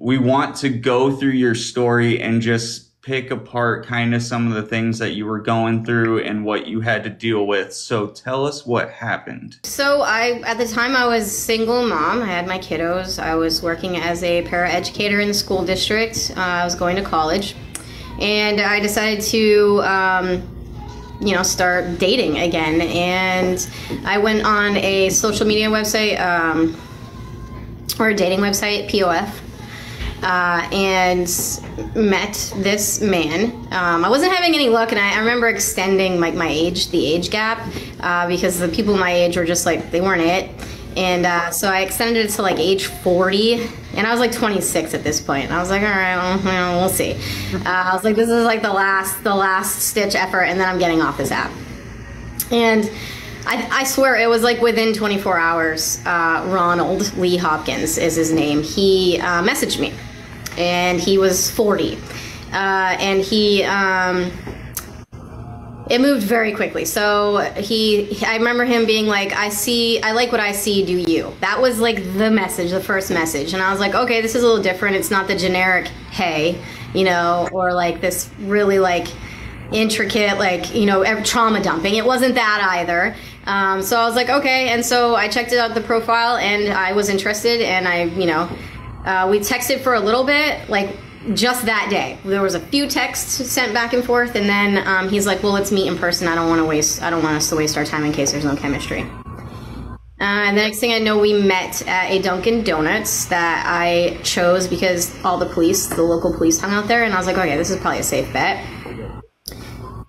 we want to go through your story and just pick apart kind of some of the things that you were going through and what you had to deal with. So tell us what happened. So at the time I was single mom. I had my kiddos. I was working as a paraeducator in the school district. I was going to college, and I decided to, start dating again. And I went on a social media website, or a dating website, POF. And met this man. I wasn't having any luck, and I remember extending like the age gap, because the people my age were just like, they weren't it. And so I extended it to like age 40, and I was like 26 at this point. And I was like, all right, well, we'll see. I was like, this is like the last stitch effort, and then I'm getting off this app. And I swear it was like within 24 hours, Ronald Lee Hopkins is his name. He messaged me, and he was 40. And it moved very quickly. So I remember him being like, I like what I see, do you? That was like the message, the first message. And I was like, okay, this is a little different. It's not the generic, hey, or like this really like intricate, like, trauma dumping. It wasn't that either. So I was like, okay. And so I checked out the profile, and I was interested, and we texted for a little bit, like just that day. There was a few texts sent back and forth, and then he's like, well, let's meet in person. I don't want us to waste our time in case there's no chemistry. And the next thing I know, we met at a Dunkin' Donuts that I chose because all the local police hung out there, and I was like, okay, this is probably a safe bet.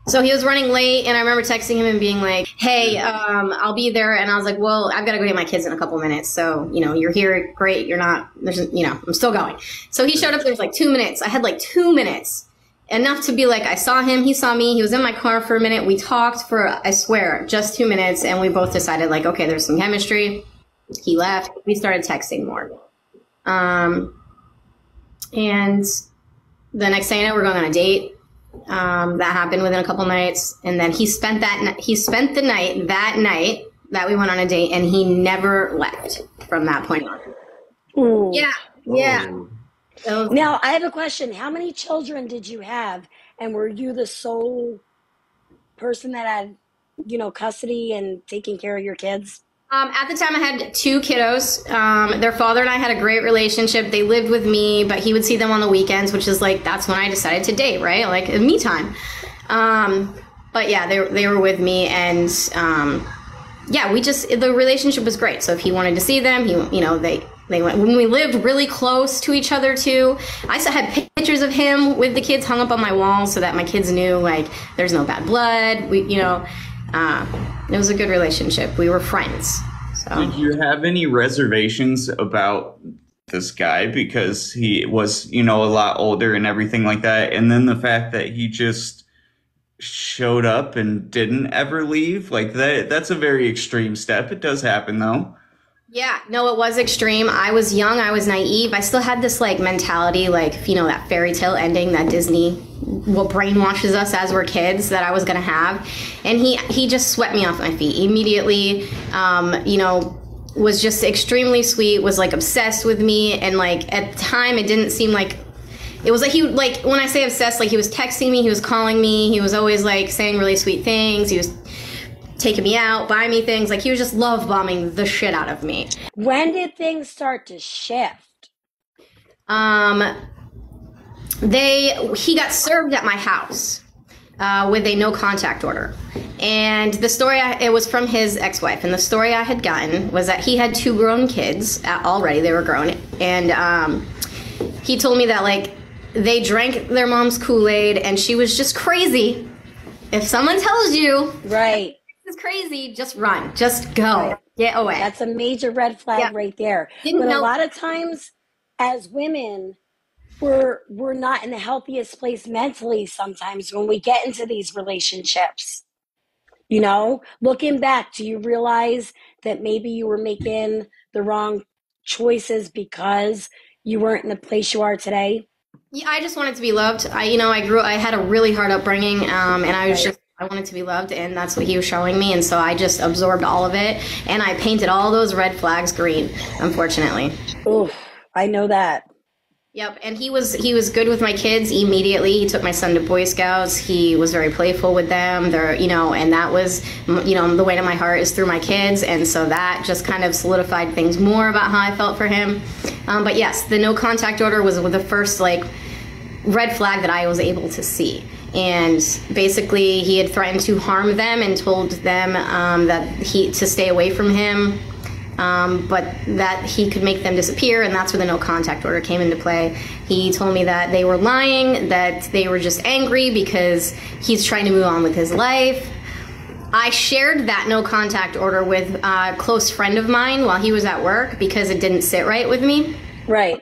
So he was running late, and I remember texting him and being like, hey, I'll be there. And I was like, well, I've got to go get my kids in a couple minutes. So, you're here. Great. You're not, I'm still going. So he showed up. There was like 2 minutes. I had like 2 minutes, enough to be like, I saw him. He saw me. He was in my car for a minute. We talked for, I swear, just 2 minutes. And we both decided like, okay, there's some chemistry. He left. We started texting more. And the next thing I know, we're going on a date. That happened within a couple nights, and then he spent the night that we went on a date, and he never left from that point on. Ooh. Yeah. Now I have a question. How many children did you have, and were you the sole person that had, custody and taking care of your kids? At the time, I had 2 kiddos. Their father and I had a great relationship. They lived with me, but he would see them on the weekends, which is like, that's when I decided to date, right? Like me time. But yeah, they were with me, and the relationship was great. So if he wanted to see them, they went. When we lived really close to each other too, I still had pictures of him with the kids hung up on my wall so that my kids knew like there's no bad blood. It was a good relationship. We were friends. So. Did you have any reservations about this guy because he was, a lot older and everything like that? And then the fact that he just showed up and didn't ever leave, like that's a very extreme step. It does happen though. Yeah, no, it was extreme. I was young. I was naive. I still had this like mentality, like, that fairy tale ending that Disney brainwashes us as we're kids that I was going to have. And he just swept me off my feet immediately. Was just extremely sweet, was like obsessed with me. And like at the time, it didn't seem like it was like when I say obsessed, like he was texting me, he was calling me, he was always like saying really sweet things. He was taking me out, buying me things. Like he was just love bombing the shit out of me. When did things start to shift? He got served at my house with a no contact order. And the story, it was from his ex-wife. And the story I had gotten was that he had 2 grown kids already. They were grown. And he told me that like they drank their mom's Kool-Aid and she was just crazy. If someone tells you, right, this is crazy, just run, just go, right. Get away. That's a major red flag right there. A lot of times as women, we're not in the healthiest place mentally sometimes when we get into these relationships. Looking back, do you realize that maybe you were making the wrong choices because you weren't in the place you are today? Yeah, I just wanted to be loved. I had a really hard upbringing, and I wanted to be loved, and that's what he was showing me. And so I just absorbed all of it, and I painted all those red flags green, unfortunately. Oof, I know that. Yep, and he was good with my kids immediately. He took my son to Boy Scouts. He was very playful with them. They're, and that was, the way to my heart is through my kids, and so that just kind of solidified things more about how I felt for him. But yes, the no contact order was the first red flag that I was able to see. And basically, he had threatened to harm them and told them to stay away from him. But that he could make them disappear, and that's where the no contact order came into play. He told me that they were lying, that they were just angry because he's trying to move on with his life. I shared that no contact order with a close friend of mine while he was at work because it didn't sit right with me. Right.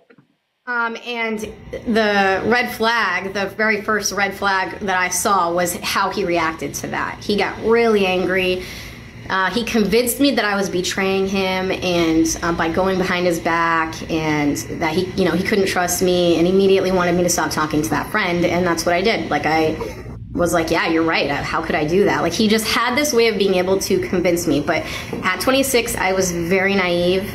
And the red flag, the very first red flag that I saw was how he reacted to that. He got really angry. He convinced me that I was betraying him, and by going behind his back, and that he couldn't trust me, and immediately wanted me to stop talking to that friend, and that's what I did. I was like, yeah, you're right. How could I do that? He just had this way of being able to convince me. But at 26, I was very naive,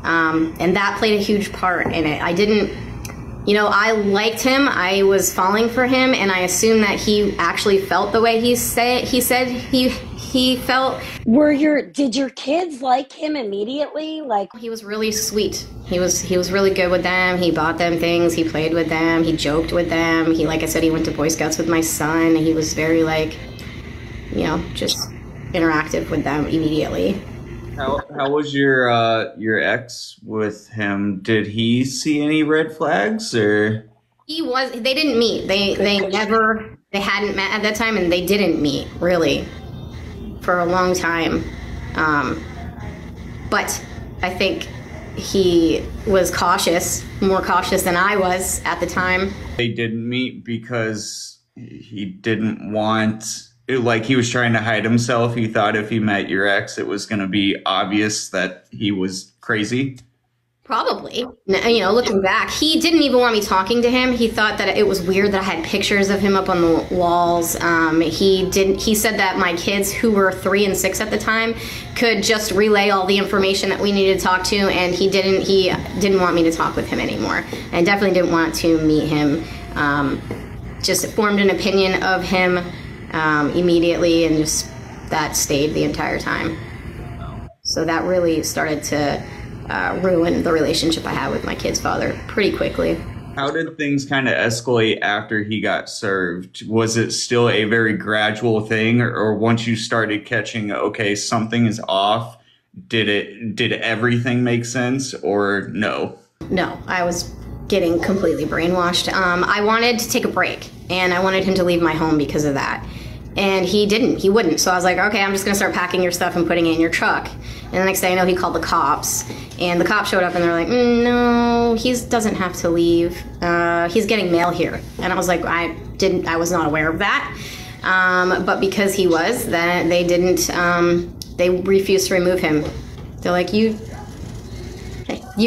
and that played a huge part in it. I didn't. I liked him. I was falling for him, and I assumed that he actually felt the way he said he felt. Did your kids like him immediately? He was really sweet. He was really good with them. He bought them things. He played with them. He joked with them. He, like I said, he went to Boy Scouts with my son. He was very just interactive with them immediately. How was your ex with him? Did he see any red flags, or? They didn't meet. They hadn't met at that time, and they didn't meet really for a long time. But I think he was more cautious than I was at the time. They didn't meet because he didn't want. He was trying to hide himself. He thought if he met your ex, it was going to be obvious that he was crazy. Probably. Looking back, he didn't even want me talking to him. He thought that it was weird that I had pictures of him up on the walls. He said that my kids, who were 3 and 6 at the time, could just relay all the information that we needed to talk to, and he didn't want me to talk with him anymore. And definitely didn't want to meet him. Just formed an opinion of him immediately, and just that stayed the entire time. So that really started to ruin the relationship I had with my kid's father pretty quickly. How did things kind of escalate after he got served? Was it still a very gradual thing, or once you started catching, okay, something is off, did everything make sense, or no? No, I was getting completely brainwashed. I wanted to take a break, and I wanted him to leave my home because of that. And he wouldn't. So I was like, okay, I'm just gonna start packing your stuff and putting it in your truck. And the next thing I know, he called the cops, and the cops showed up, and they're like, no, he doesn't have to leave. He's getting mail here. And I was like, I was not aware of that. But because he was, they refused to remove him. They're like, you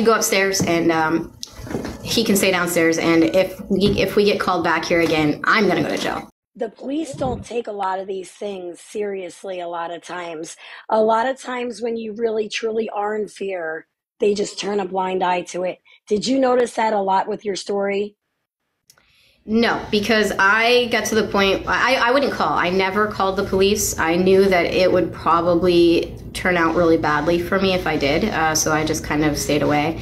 go upstairs, and he can stay downstairs. And if we get called back here again, I'm gonna go to jail. The police don't take a lot of these things seriously a lot of times. A lot of times when you really, truly are in fear, they just turn a blind eye to it. Did you notice that a lot with your story? No, because I got to the point, I wouldn't call. I never called the police. I knew that it would probably turn out really badly for me if I did, so I just kind of stayed away.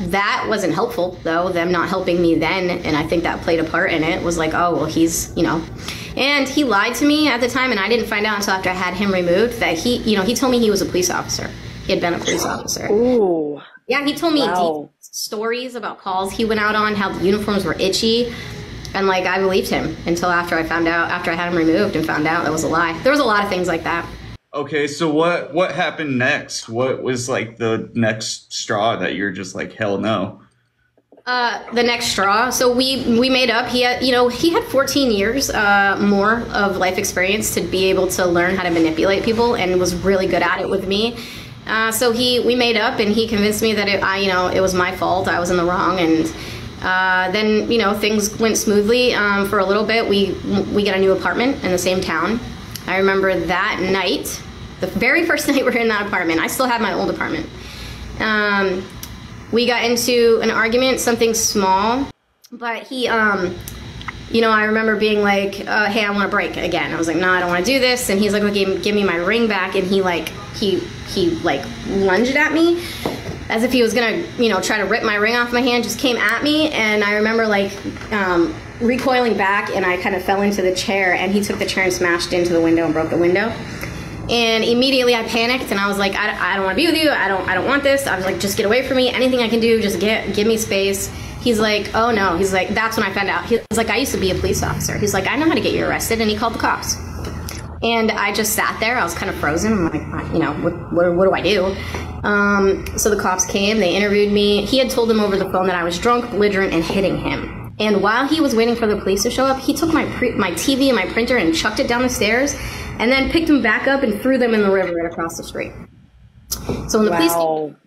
That wasn't helpful, though, them not helping me then, and I think that played a part in it. Was like, oh, well, he's, and he lied to me at the time, and I didn't find out until after I had him removed that he told me he was a police officer. He had been a police officer. Ooh. Yeah, he told me deep stories about calls he went out on, how the uniforms were itchy, and I believed him until after I had him removed and found out that was a lie. There was a lot of things like that. Okay, so what happened next? What was the next straw that you're just like, hell no? The next straw. So we made up. He had 14 years more of life experience to be able to learn how to manipulate people, and was really good at it with me. So we made up, and he convinced me that it was my fault. I was in the wrong, and then things went smoothly for a little bit. We got a new apartment in the same town. I remember that night, the very first night we were in that apartment. I still have my old apartment. We got into an argument, something small, but he, you know, I remember being like, hey, I want to break again. I was like, no, I don't want to do this. And he's like, okay, give me my ring back. And he lunged at me as if he was going to, you know, try to rip my ring off my hand, just came at me. And I remember like recoiling back, and I kind of fell into the chair, and he took the chair and smashed into the window and broke the window. And immediately I panicked, and I was like, I don't want to be with you. I don't want this. I was like, just get away from me. Anything I can do, just give me space. He's like, oh no. He's like, that's when I found out. He's like, I used to be a police officer. He's like, I know how to get you arrested. And he called the cops. And I just sat there. I was kind of frozen. I'm like, you know, what do I do? So the cops came. They interviewed me. He had told them over the phone that I was drunk, belligerent, and hitting him. And while he was waiting for the police to show up, he took my TV and my printer and chucked it down the stairs, and then picked them back up and threw them in the river right across the street. So when the police came,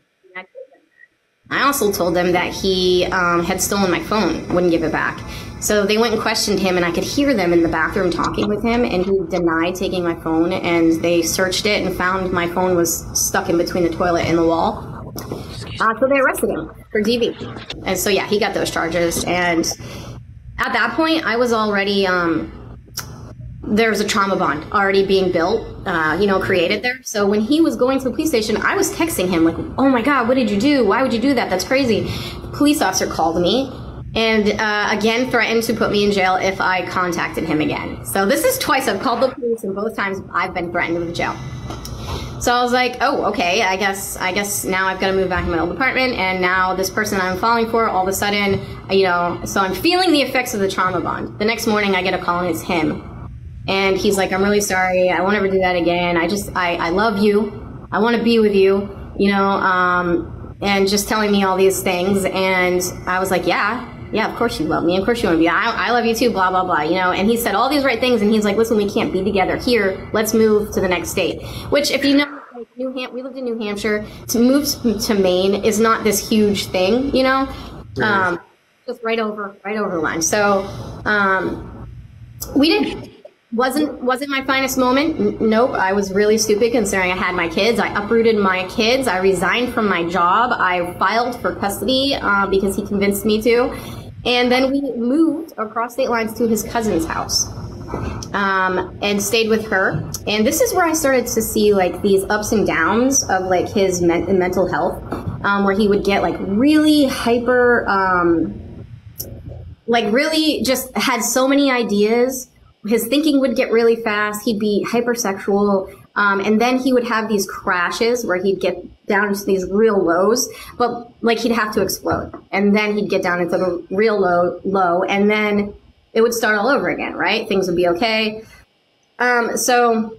I also told them that he had stolen my phone, wouldn't give it back. So they went and questioned him, and I could hear them in the bathroom talking with him, and he denied taking my phone, and they searched it and found my phone was stuck in between the toilet and the wall. So they arrested him for DV. And so, yeah, he got those charges. And at that point, I was already, there was a trauma bond already being built, you know, created there. So when he was going to the police station, I was texting him like, oh my God, what did you do? Why would you do that? That's crazy. The police officer called me and again threatened to put me in jail if I contacted him again. So this is twice I've called the police, and both times I've been threatened with jail. So I was like, oh, okay, I guess now I've got to move back to my old apartment, and now this person I'm falling for, all of a sudden, you know, so I'm feeling the effects of the trauma bond. The next morning I get a call, and it's him. And he's like, I'm really sorry, I won't ever do that again. I love you. I want to be with you, you know, and just telling me all these things. And I was like, yeah, of course you love me. Of course you want to be. I love you too, blah, blah, blah, you know. And he said all these right things, and he's like, listen, we can't be together here. Let's move to the next state. Which, if you know, like, we lived in New Hampshire. To move to Maine is not this huge thing, you know. Just right over the line. So we did. Wasn't my finest moment. Nope. I was really stupid considering I had my kids. I uprooted my kids. I resigned from my job. I filed for custody because he convinced me to. And then we moved across state lines to his cousin's house and stayed with her. And this is where I started to see like these ups and downs of like his mental health, where he would get like really hyper, like really just had so many ideas. His thinking would get really fast. He'd be hypersexual. And then he would have these crashes where he'd get down into these real lows, but like he'd have to explode. And then he'd get down into the real low, and then it would start all over again, right? Things would be okay. So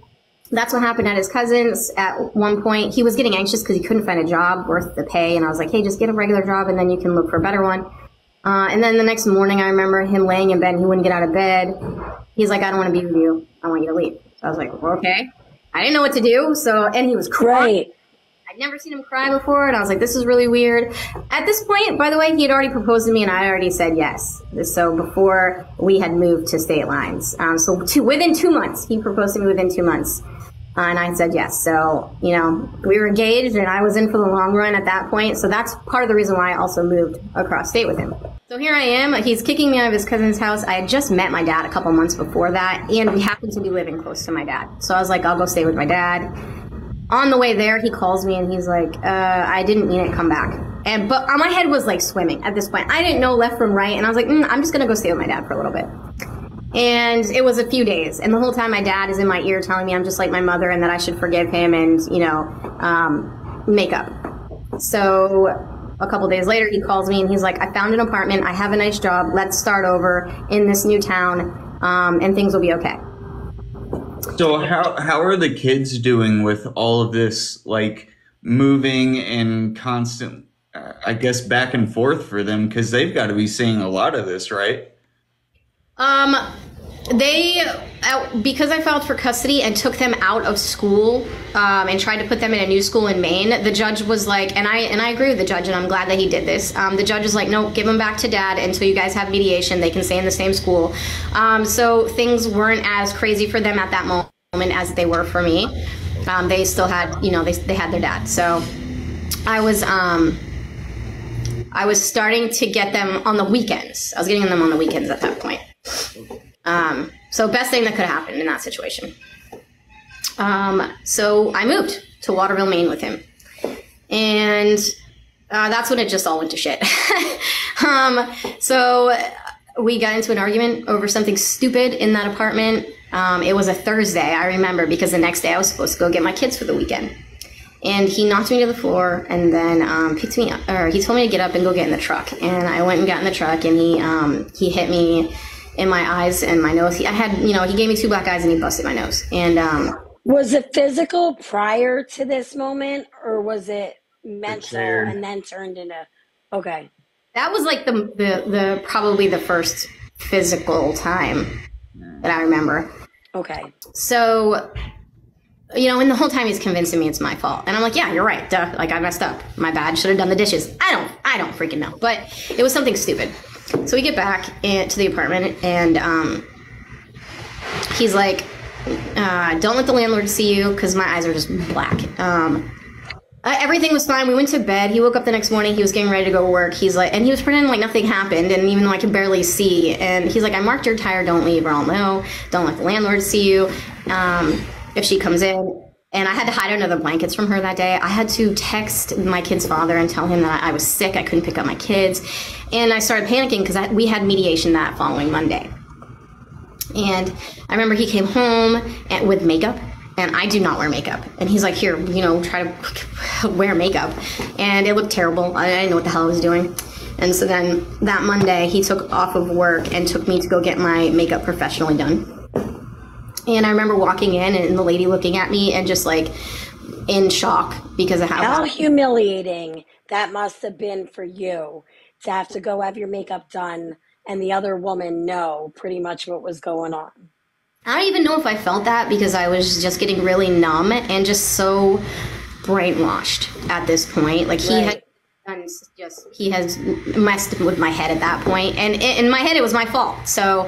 that's what happened at his cousin's. At one point, he was getting anxious because he couldn't find a job worth the pay. And I was like, hey, just get a regular job and then you can look for a better one. And then the next morning, I remember him laying in bed and he wouldn't get out of bed. He's like, I don't want to be with you. I want you to leave. So I was like, well, okay. I didn't know what to do. So, and he was crying. Right. I'd never seen him cry before. And I was like, this is really weird. At this point, by the way, he had already proposed to me and I already said yes. So before we had moved to state lines. So within 2 months, he proposed to me within 2 months. And I said yes. So, you know, we were engaged and I was in for the long run at that point. So that's part of the reason why I also moved across state with him. So here I am. He's kicking me out of his cousin's house. I had just met my dad a couple months before that. And we happened to be living close to my dad. So I was like, I'll go stay with my dad. On the way there, he calls me and he's like, I didn't mean it, come back. But my head was like swimming at this point. I didn't know left from right. And I was like, I'm just going to go stay with my dad for a little bit. And it was a few days. And the whole time my dad is in my ear telling me I'm just like my mother and that I should forgive him and, you know, make up. So a couple days later, he calls me and he's like, I found an apartment. I have a nice job. Let's start over in this new town and things will be okay. So how are the kids doing with all of this, like moving and constant, I guess, back and forth for them? Because they've got to be seeing a lot of this, right? Because I filed for custody and took them out of school and tried to put them in a new school in Maine, the judge was like, and I agree with the judge, and I'm glad that he did this. The judge is like, no, give them back to dad until you guys have mediation. They can stay in the same school. So things weren't as crazy for them at that moment as they were for me. They still had, you know, they had their dad. So I was I was starting to get them on the weekends. I was getting them on the weekends at that point. So best thing that could happen in that situation. So I moved to Waterville, Maine with him. And that's when it just all went to shit. So we got into an argument over something stupid in that apartment. It was a Thursday, I remember, because the next day I was supposed to go get my kids for the weekend. And he knocked me to the floor and then picked me up, or he told me to get up and go get in the truck. And I went and got in the truck, and he hit me in my eyes and my nose. He gave me 2 black eyes and he busted my nose. And was it physical prior to this moment, or was it mental and then turned into okay? That was like the probably the first physical time that I remember. Okay. So, and the whole time he's convincing me it's my fault. And I'm like, yeah, you're right. Duh. Like, I messed up. My bad. Should have done the dishes. I don't freaking know. But it was something stupid. So we get back to the apartment, and he's like, don't let the landlord see you, because my eyes are just black. Everything was fine. We went to bed. He woke up the next morning. He was getting ready to go to work. He's like, and he was pretending like nothing happened. And even though I could barely see, and he's like, I marked your tire. Don't leave or I'll know. Don't let the landlord see you. If she comes in. And I had to hide under the blankets from her that day. I had to text my kid's father and tell him that I was sick. I couldn't pick up my kids. And I started panicking because we had mediation that following Monday. And I remember he came home with makeup. And I do not wear makeup. And he's like, here, try to wear makeup. And it looked terrible. I didn't know what the hell I was doing. And so then that Monday, he took off of work and took me to go get my makeup professionally done. And I remember walking in and the lady looking at me and just like in shock because of how humiliating that must have been for you to have to go have your makeup done and the other woman know pretty much what was going on. I don't even know if I felt that because I was just getting really numb and just so brainwashed at this point. Like he has messed with my head at that point, and in my head it was my fault. So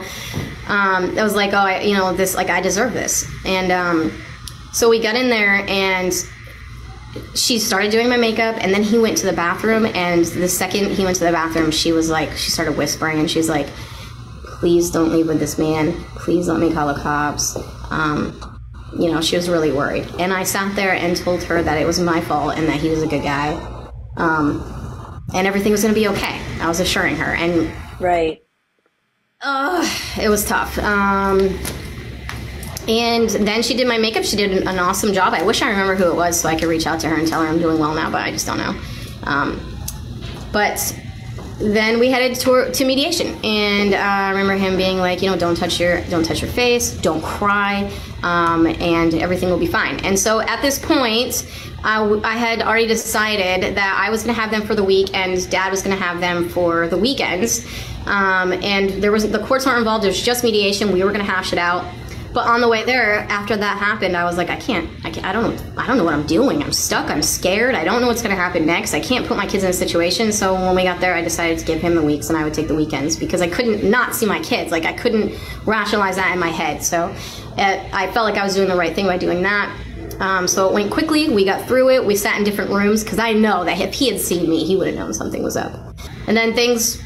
I was like, oh, I deserve this. And so we got in there and she started doing my makeup, and then he went to the bathroom, and the second he went to the bathroom, she started whispering, and she's like, please don't leave with this man. Please let me call the cops. She was really worried. And I sat there and told her that it was my fault and that he was a good guy. And everything was going to be okay. I was assuring her. And right. It was tough. And then she did my makeup. She did an awesome job. I wish I remember who it was so I could reach out to her and tell her I'm doing well now, but I just don't know. But then we headed to mediation, and I remember him being like, don't touch your face, don't cry, and everything will be fine. And so at this point, I had already decided that I was going to have them for the week, and Dad was going to have them for the weekends. And the courts weren't involved. It was just mediation. We were going to hash it out. But on the way there, after that happened, I was like, I don't know what I'm doing. I'm stuck. I'm scared. I don't know what's going to happen next. I can't put my kids in a situation. So when we got there, I decided to give him the weeks and I would take the weekends because I couldn't not see my kids. Like I couldn't rationalize that in my head. So I felt like I was doing the right thing by doing that. So it went quickly. We got through it. We sat in different rooms because I know that if he had seen me, he would have known something was up. And then things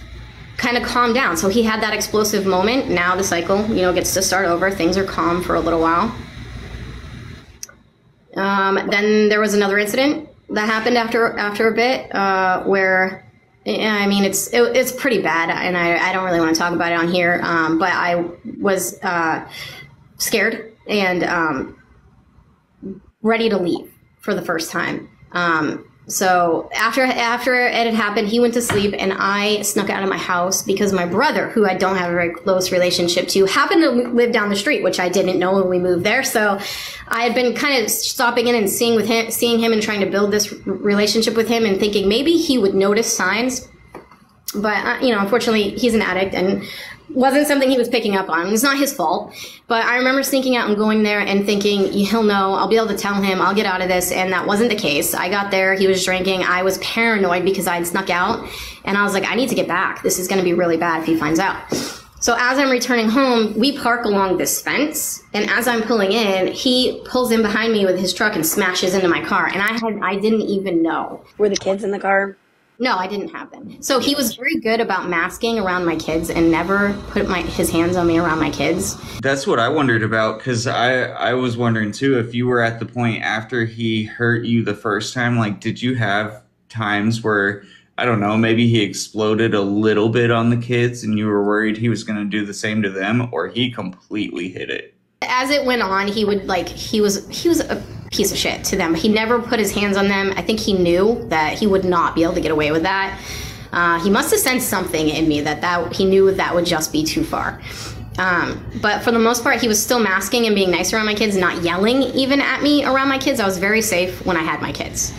kind of calmed down. So he had that explosive moment. Now the cycle, gets to start over. Things are calm for a little while. Then there was another incident that happened after a bit, where, it's pretty bad, and I don't really want to talk about it on here. But I was scared and ready to leave for the first time. So after it had happened, he went to sleep and I snuck out of my house because my brother, who I don't have a very close relationship to, happened to live down the street, which I didn't know when we moved there. So I had been kind of stopping in and seeing him and trying to build this relationship with him and thinking maybe he would notice signs. But, unfortunately, he's an addict and wasn't something he was picking up on. It's not his fault. But I remember sneaking out and going there and thinking, he'll know, I'll be able to tell him, I'll get out of this. And that wasn't the case. I got there, he was drinking. I was paranoid because I'd snuck out. And I was like, I need to get back. This is going to be really bad if he finds out. So as I'm returning home, we park along this fence. And as I'm pulling in, he pulls in behind me with his truck and smashes into my car. And I didn't even know. Were the kids in the car? No, I didn't have them. So he was very good about masking around my kids and never put his hands on me around my kids. That's what I wondered about, because I was wondering too, if you were at the point after he hurt you the first time, like, did you have times where, I don't know, maybe he exploded a little bit on the kids and you were worried he was going to do the same to them, or he completely hid it? As it went on, he would he was a piece of shit to them. He never put his hands on them. I think he knew that he would not be able to get away with that. He must have sensed something in me that he knew that would just be too far. But for the most part, he was still masking and being nice around my kids, not yelling even at me around my kids. I was very safe when I had my kids.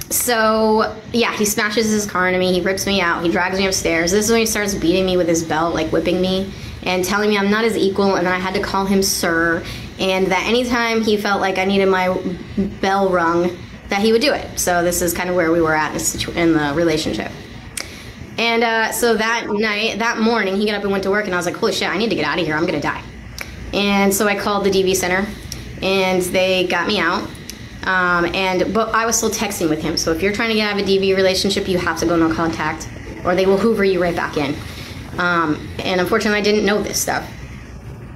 So yeah, he smashes his car into me. He rips me out. He drags me upstairs. This is when he starts beating me with his belt, like whipping me and telling me I'm not his equal, and then I had to call him sir, and that anytime he felt like I needed my bell rung, that he would do it. So this is kind of where we were at in the relationship. And so that morning, he got up and went to work, and I was like, holy shit, I need to get out of here. I'm going to die. And so I called the DV center, and they got me out. But I was still texting with him. So if you're trying to get out of a DV relationship, you have to go no contact, or they will hoover you right back in. And unfortunately, I didn't know this stuff.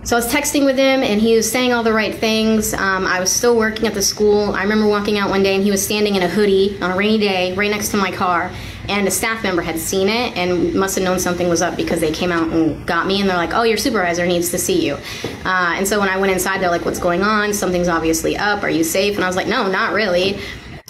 So I was texting with him, and he was saying all the right things. I was still working at the school. I remember walking out one day, and he was standing in a hoodie on a rainy day right next to my car. And a staff member had seen it and must have known something was up, because they came out and got me, and they're like, oh, your supervisor needs to see you. And so when I went inside, they're like, what's going on? Something's obviously up. Are you safe? And I was like, no, not really.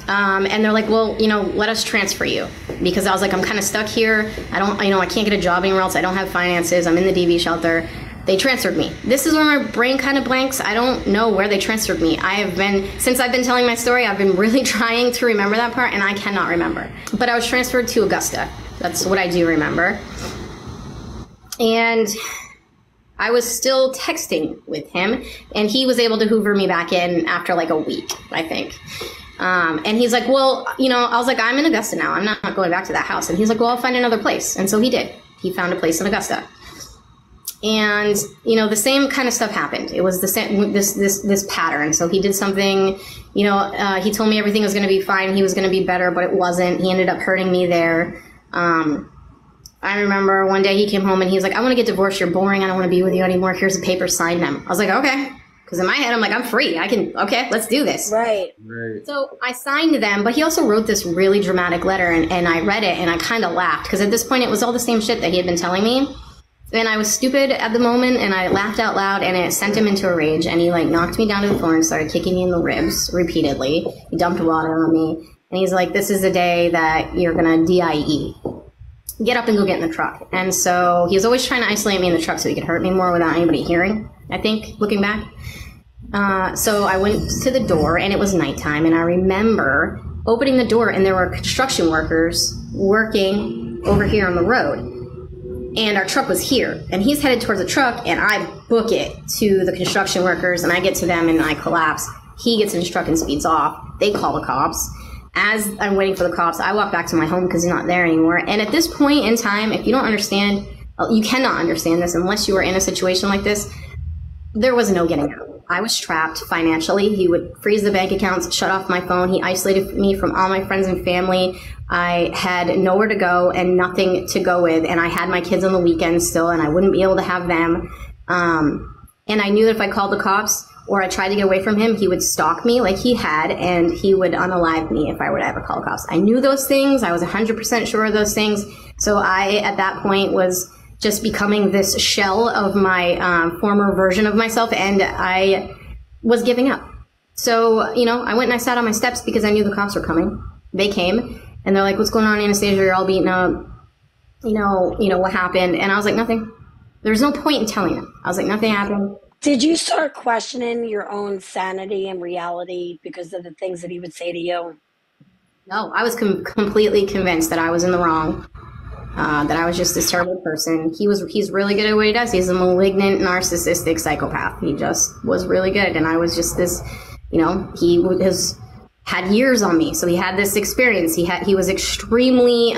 And they're like, well, let us transfer you, because I was like, I'm kind of stuck here. I can't get a job anywhere else. I don't have finances. I'm in the DV shelter. They transferred me. This is where my brain kind of blanks. I don't know where they transferred me. Since I've been telling my story, I've been really trying to remember that part, and I cannot remember. But I was transferred to Augusta. That's what I do remember. And I was still texting with him, and he was able to hoover me back in after like a week, I think. And he's like, well, I was like, I'm in Augusta now. I'm not going back to that house. And he's like, well, I'll find another place. And so he did. He found a place in Augusta. And, the same kind of stuff happened. It was the same, this pattern. So he did something, he told me everything was going to be fine. He was going to be better, but it wasn't. He ended up hurting me there. I remember one day he came home and he was like, I want to get divorced. You're boring. I don't want to be with you anymore. Here's the paper. Sign them. I was like, okay. Because in my head, I'm like, I'm free. Okay, let's do this. Right. So I signed them, but he also wrote this really dramatic letter, and I read it, and I kind of laughed, because at this point, it was all the same shit that he had been telling me. And I was stupid at the moment, and I laughed out loud, and it sent him into a rage, and he knocked me down to the floor and started kicking me in the ribs repeatedly. He dumped water on me, and he's like, this is the day that you're gonna DIE. Get up and go get in the truck. And so he was always trying to isolate me in the truck so he could hurt me more without anybody hearing, I think, looking back. So I went to the door, and it was nighttime, and I remember opening the door, and there were construction workers working over here on the road. And our truck was here, and he's headed towards the truck, and I book it to the construction workers, and I get to them, and I collapse. He gets in his truck and speeds off. They call the cops. As I'm waiting for the cops, I walk back to my home because he's not there anymore. And at this point in time, if you don't understand, you cannot understand this unless you are in a situation like this, there was no getting out. I was trapped financially. He would freeze the bank accounts, shut off my phone. He isolated me from all my friends and family. I had nowhere to go and nothing to go with. And I had my kids on the weekends still, and I wouldn't be able to have them. And I knew that if I called the cops or I tried to get away from him, he would stalk me like he had, and he would unalive me if I were to ever call the cops. I knew those things. I was 100% sure of those things. So I, at that point, was just becoming this shell of my former version of myself, and I was giving up. So, I went and I sat on my steps because I knew the cops were coming. They came, and they're like, what's going on, Anastasia? You're all beaten up. What happened? And I was like, nothing. There's no point in telling them. I was like, nothing happened. Did you start questioning your own sanity and reality because of the things that he would say to you? No, I was completely convinced that I was in the wrong. That I was just this terrible person. He's really good at what he does. He's a malignant, narcissistic psychopath. He just was really good. And I was just this, he has had years on me. So he had this experience. He was extremely,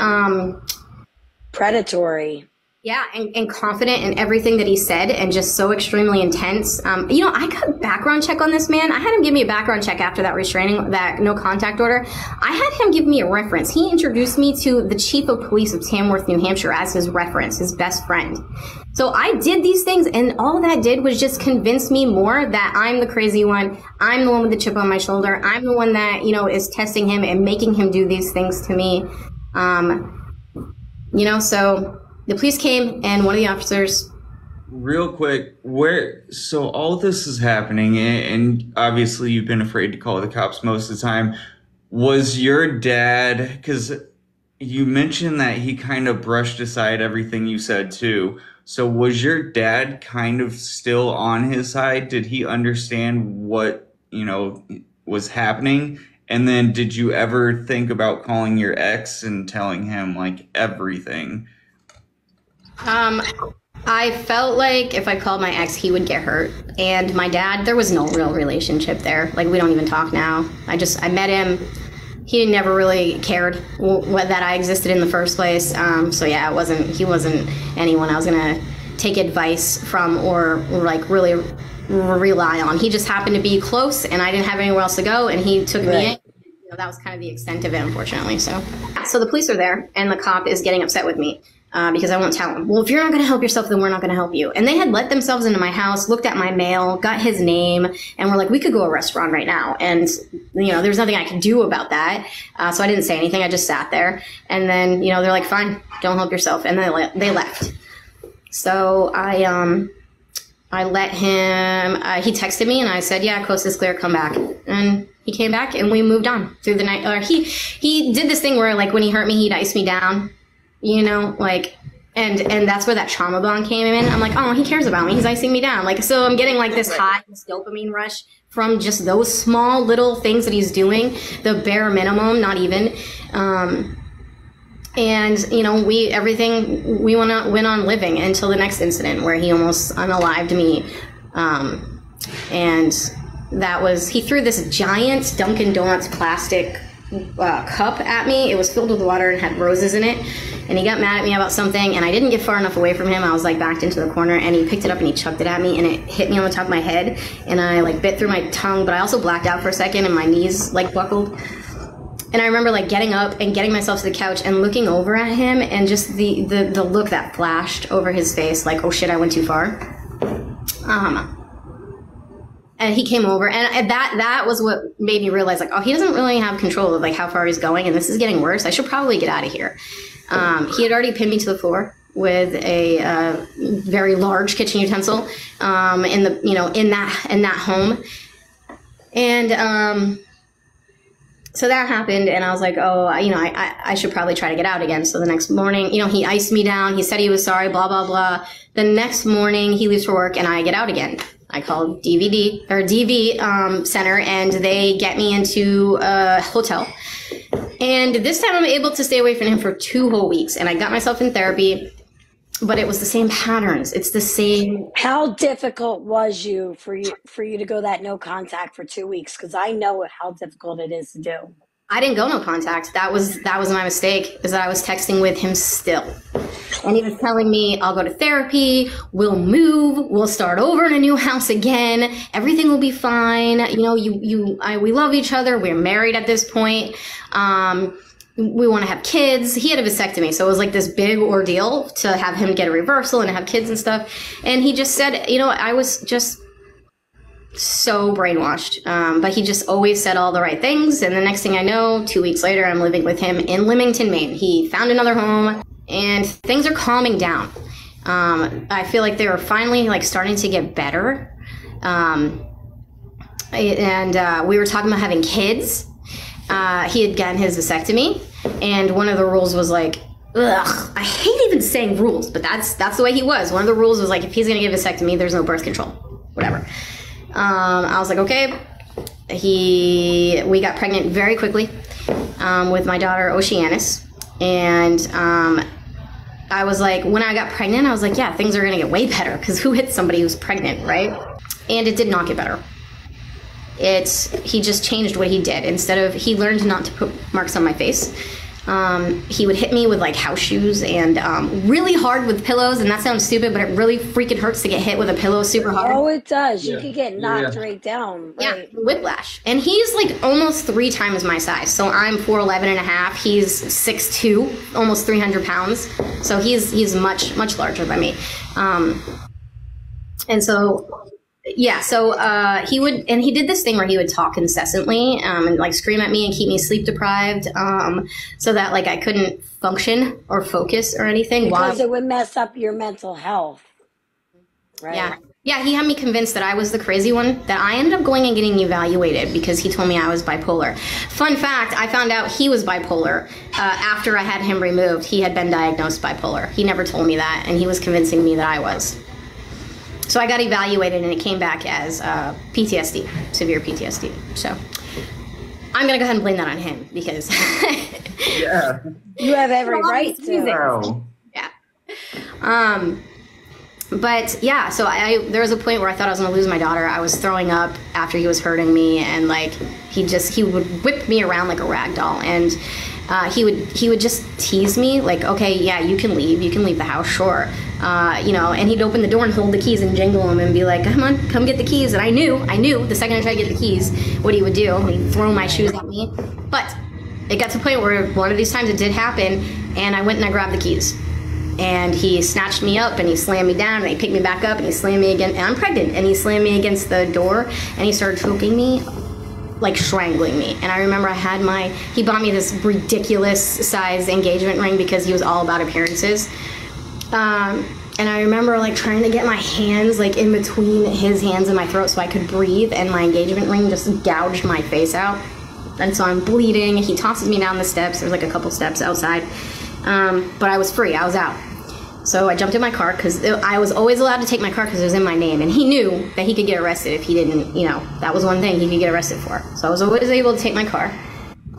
predatory. Yeah, and confident in everything that he said, and just so extremely intense. You know, I got a background check on this man. I had him give me a background check after that that no contact order. I had him give me a reference. He introduced me to the chief of police of Tamworth, New Hampshire as his reference, his best friend. So I did these things, and all that did was just convince me more that I'm the crazy one. I'm the one with the chip on my shoulder. I'm the one that, you know, is testing him and making him do these things to me. You know, so the police came, and one of the officers. Real quick, so all this is happening, and obviously you've been afraid to call the cops most of the time. Was your dad, because you mentioned that he kind of brushed aside everything you said too. So was your dad kind of still on his side? Did he understand what, you know, was happening? And then did you ever think about calling your ex and telling him like everything? I felt like if I called my ex, he would get hurt. And my dad, there was no real relationship there. Like, we don't even talk now. I met him. He never really cared that I existed in the first place. So yeah, he wasn't anyone I was going to take advice from or like really rely on. He just happened to be close, and I didn't have anywhere else to go, and he took me in. You know, that was kind of the extent of it, unfortunately. So the police are there, and the cop is getting upset with me. Because I won't tell him. Well, if you're not going to help yourself, then we're not going to help you. And they had let themselves into my house, looked at my mail, got his name, and were like, we could go to a restaurant right now. And, you know, there's nothing I could do about that. So I didn't say anything. I just sat there. And then, you know, they're like, fine, don't help yourself. And then they left. So I let him, he texted me, and I said, yeah, coast is clear, come back. And he came back, and we moved on through the night. Or he did this thing where, like, when he hurt me, he'd ice me down. You know, like, and that's where that trauma bond came in. I'm like, oh, he cares about me. He's icing me down. Like, so I'm getting like this high, this dopamine rush from just those small little things that he's doing, the bare minimum, not even. And, you know, we went on living until the next incident where he almost unalived me. And that was, he threw this giant Dunkin' Donuts plastic cup at me. It was filled with water and had roses in it, and he got mad at me about something, and I didn't get far enough away from him. I was like backed into the corner, and he picked it up and he chucked it at me, and it hit me on the top of my head, and I like bit through my tongue, but I also blacked out for a second, and my knees like buckled. And I remember like getting up and getting myself to the couch and looking over at him, and just the look that flashed over his face, like, oh shit, I went too far. And he came over, and that was what made me realize, like, oh, he doesn't really have control of like how far he's going, and this is getting worse. I should probably get out of here. He had already pinned me to the floor with a very large kitchen utensil in that home, and so that happened, and I was like, oh, you know, I should probably try to get out again. So the next morning, you know, he iced me down. He said he was sorry, blah blah blah. The next morning, he leaves for work, and I get out again. I called DV center, and they get me into a hotel. And this time I'm able to stay away from him for 2 whole weeks. And I got myself in therapy, but it was the same patterns. It's the same. How difficult was for you to go that no contact for 2 weeks? Because I know how difficult it is to do. I didn't go no contact. That was my mistake, is that I was texting with him still. And he was telling me, I'll go to therapy, we'll move, we'll start over in a new house again, everything will be fine. You know, we love each other, we're married at this point. We want to have kids. He had a vasectomy, so it was like this big ordeal to have him get a reversal and have kids and stuff. And he just said, you know, I was just so brainwashed, but he just always said all the right things. And the next thing I know, 2 weeks later, I'm living with him in Leamington, Maine. He found another home, and things are calming down. I feel like they were finally like starting to get better. And we were talking about having kids. He had gotten his vasectomy, and one of the rules was like, ugh, I hate even saying rules, but that's the way he was. One of the rules was like, if he's gonna get a vasectomy, there's no birth control, whatever. I was like, okay. We got pregnant very quickly with my daughter Oceanus, and I was like, when I got pregnant, I was like, yeah, things are gonna get way better, because who hits somebody who's pregnant, right? And it did not get better. He just changed what he did. He learned not to put marks on my face. He would hit me with like house shoes and really hard with pillows, and that sounds stupid, but it really freaking hurts to get hit with a pillow super hard. Oh, it does. You could get knocked right down. Right? Yeah, whiplash. And he's like almost 3 times my size. So I'm 4'11" and a half. He's 6'2", almost 300 pounds. So he's much larger than me. And so. Yeah, so he did this thing where he would talk incessantly and like scream at me and keep me sleep deprived, so that like I couldn't function or focus or anything. Because it would mess up your mental health. Right. Yeah, he had me convinced that I was the crazy one, that I ended up going and getting evaluated because he told me I was bipolar. Fun fact, I found out he was bipolar after I had him removed. He had been diagnosed bipolar. He never told me that, and he was convincing me that I was. So I got evaluated, and it came back as PTSD, severe PTSD. So I'm going to go ahead and blame that on him because... Yeah. You have every right to. Yeah. But yeah, so there was a point where I thought I was going to lose my daughter. I was throwing up after he was hurting me, and like he would whip me around like a rag doll, and he would just tease me like, okay, yeah, you can leave the house, sure. And he'd open the door and hold the keys and jingle them and be like, come on, come get the keys. And I knew the second I tried to get the keys, what he would do. He'd throw my shoes at me. But it got to the point where one of these times it did happen, and I went and I grabbed the keys. And he snatched me up and he slammed me down, and he picked me back up and he slammed me again. And I'm pregnant, and he slammed me against the door and he started choking me, like strangling me. And I remember he bought me this ridiculous size engagement ring because he was all about appearances. And I remember like trying to get my hands like in between his hands and my throat so I could breathe, and my engagement ring just gouged my face out. And so I'm bleeding. He tosses me down the steps. There's like a couple steps outside. But I was free. I was out. So I jumped in my car because I was always allowed to take my car because it was in my name. And he knew that he could get arrested if he didn't, that was one thing he could get arrested for. So I was always able to take my car.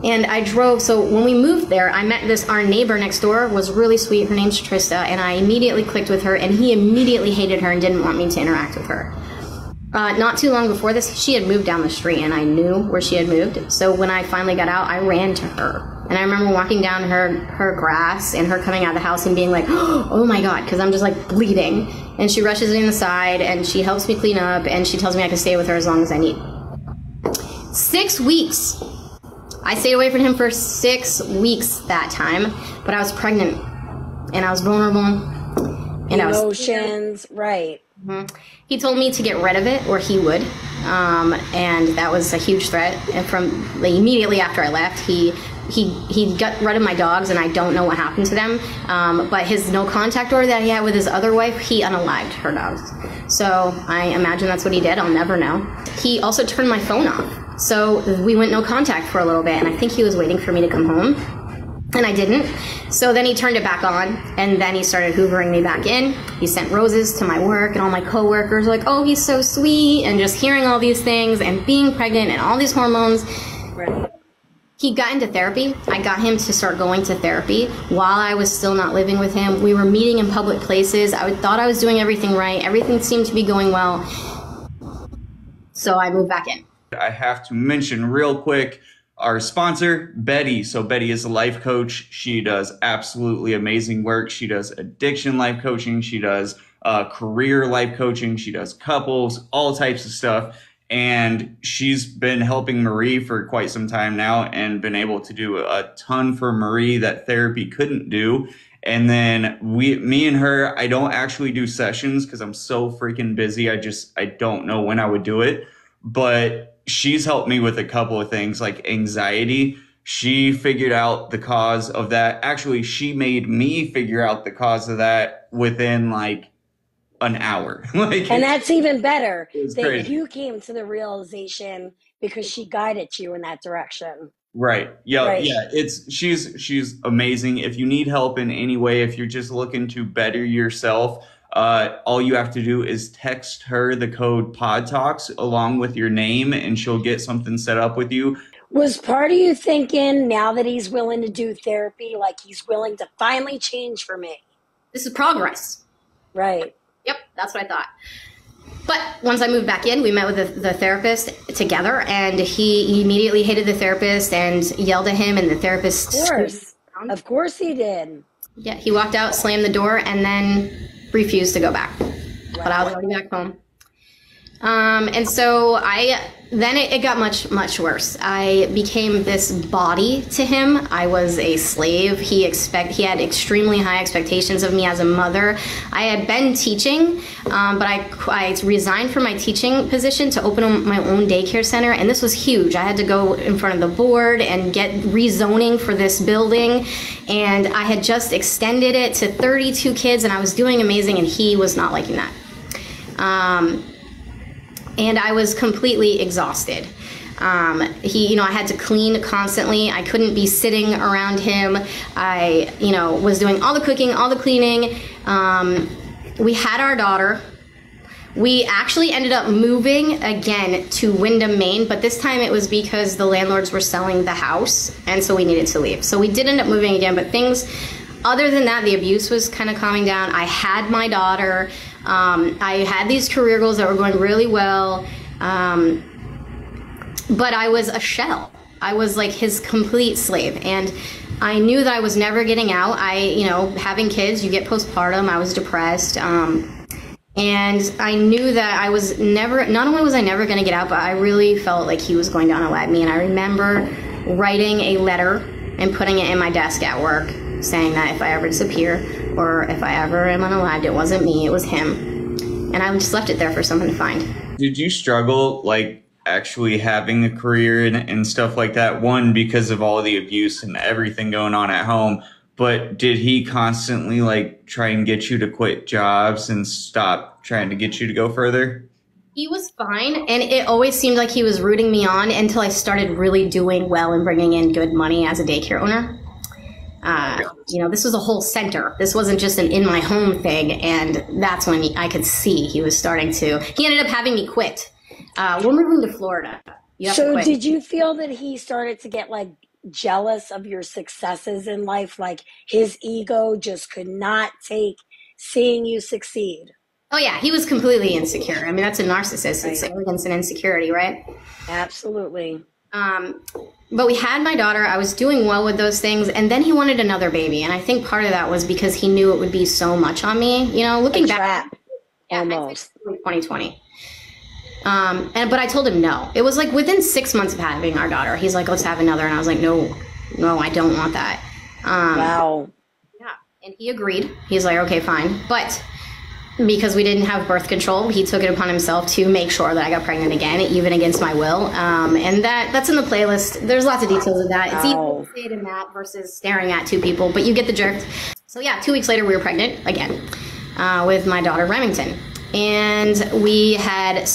And I drove, so when we moved there, I met our neighbor next door was really sweet. Her name's Trista, and I immediately clicked with her, and he immediately hated her and didn't want me to interact with her. Not too long before this, she had moved down the street, and I knew where she had moved. So when I finally got out, I ran to her. And I remember walking down her grass and her coming out of the house and being like, oh my God, because I'm just like bleeding. And she rushes me inside, and she helps me clean up, and she tells me I can stay with her as long as I need. 6 weeks. I stayed away from him for 6 weeks that time, but I was pregnant, and I was vulnerable, and emotions, right. Mm-hmm. He told me to get rid of it, or he would, and that was a huge threat. And from immediately after I left, he got rid of my dogs, and I don't know what happened to them, but his no contact order that he had with his other wife, he unalived her dogs. So I imagine that's what he did. I'll never know. He also turned my phone off. So we went no contact for a little bit, and I think he was waiting for me to come home, and I didn't. So then he turned it back on, and then he started hoovering me back in. He sent roses to my work, and all my coworkers were like, oh, he's so sweet, and just hearing all these things and being pregnant and all these hormones. Right. He got into therapy. I got him to start going to therapy while I was still not living with him. We were meeting in public places. I thought I was doing everything right. Everything seemed to be going well. So I moved back in. I have to mention real quick our sponsor, Betty. So Betty is a life coach. She does absolutely amazing work. She does addiction life coaching. She does career life coaching. She does couples, all types of stuff. And she's been helping Marie for quite some time now and been able to do a ton for Marie that therapy couldn't do. And then me and her, I don't actually do sessions because I'm so freaking busy. I don't know when I would do it. But she's helped me with a couple of things like anxiety. She figured out the cause of that. Actually, she made me figure out the cause of that within like an hour. And that's even better that crazy. You came to the realization because she guided you in that direction. Right. Yeah. Right. Yeah. She's amazing. If you need help in any way, if you're just looking to better yourself, all you have to do is text her the code PodTox along with your name, and she'll get something set up with you. Was part of you thinking now that he's willing to do therapy, like he's willing to finally change for me? This is progress. Right. Yep, that's what I thought. But once I moved back in, we met with the therapist together, and he immediately hated the therapist and yelled at him, and the therapist of course. Of course he did. Yeah, he walked out, slammed the door, and then refused to go back. Wow. But I was already back home. And so then it got much, much worse. I became this body to him. I was a slave. He had extremely high expectations of me as a mother. I had been teaching, but I resigned from my teaching position to open my own daycare center. And this was huge. I had to go in front of the board and get rezoning for this building. And I had just extended it to 32 kids, and I was doing amazing, and he was not liking that. And I was completely exhausted. I had to clean constantly. I couldn't be sitting around him. I, was doing all the cooking, all the cleaning. We had our daughter. We actually ended up moving again to Windham, Maine, but this time it was because the landlords were selling the house, and so we needed to leave. So we did end up moving again, but things, other than that, the abuse was kind of calming down. I had my daughter. I had these career goals that were going really well, but I was a shell. I was like his complete slave, and I knew that I was never getting out. Having kids, you get postpartum. I was depressed, and I knew that I was not only was I never going to get out, but I really felt like he was going to unalive me. And I remember writing a letter and putting it in my desk at work, saying that if I ever disappear or if I ever am unalived, it wasn't me, it was him. And I just left it there for someone to find. Did you struggle, like, actually having a career and stuff like that? One, because of all the abuse and everything going on at home, but did he constantly, like, try and get you to quit jobs and stop trying to get you to go further? He was fine, and it always seemed like he was rooting me on until I started really doing well and bringing in good money as a daycare owner. This was a whole center. This wasn't just an in my home thing. And that's when I could see he was starting to, he ended up having me quit. We're moving to Florida. So did you feel that he started to get like jealous of your successes in life? Like his ego just could not take seeing you succeed? Oh yeah. He was completely insecure. I mean, that's a narcissist. Right. It's arrogance and insecurity, right? Absolutely. But we had my daughter. I was doing well with those things. And then he wanted another baby. And I think part of that was because he knew it would be so much on me. Looking back. Almost. 2020. But I told him no. It was like within 6 months of having our daughter. He's like, let's have another. And I was like, no, I don't want that. Wow. Yeah. And he agreed. He's like, okay, fine. But because we didn't have birth control, he took it upon himself to make sure that I got pregnant again, even against my will. And that's in the playlist. There's lots of details of that. It's easy to say it in that versus staring at two people, but you get the drift. So yeah, 2 weeks later, we were pregnant again with my daughter, Remington. And we had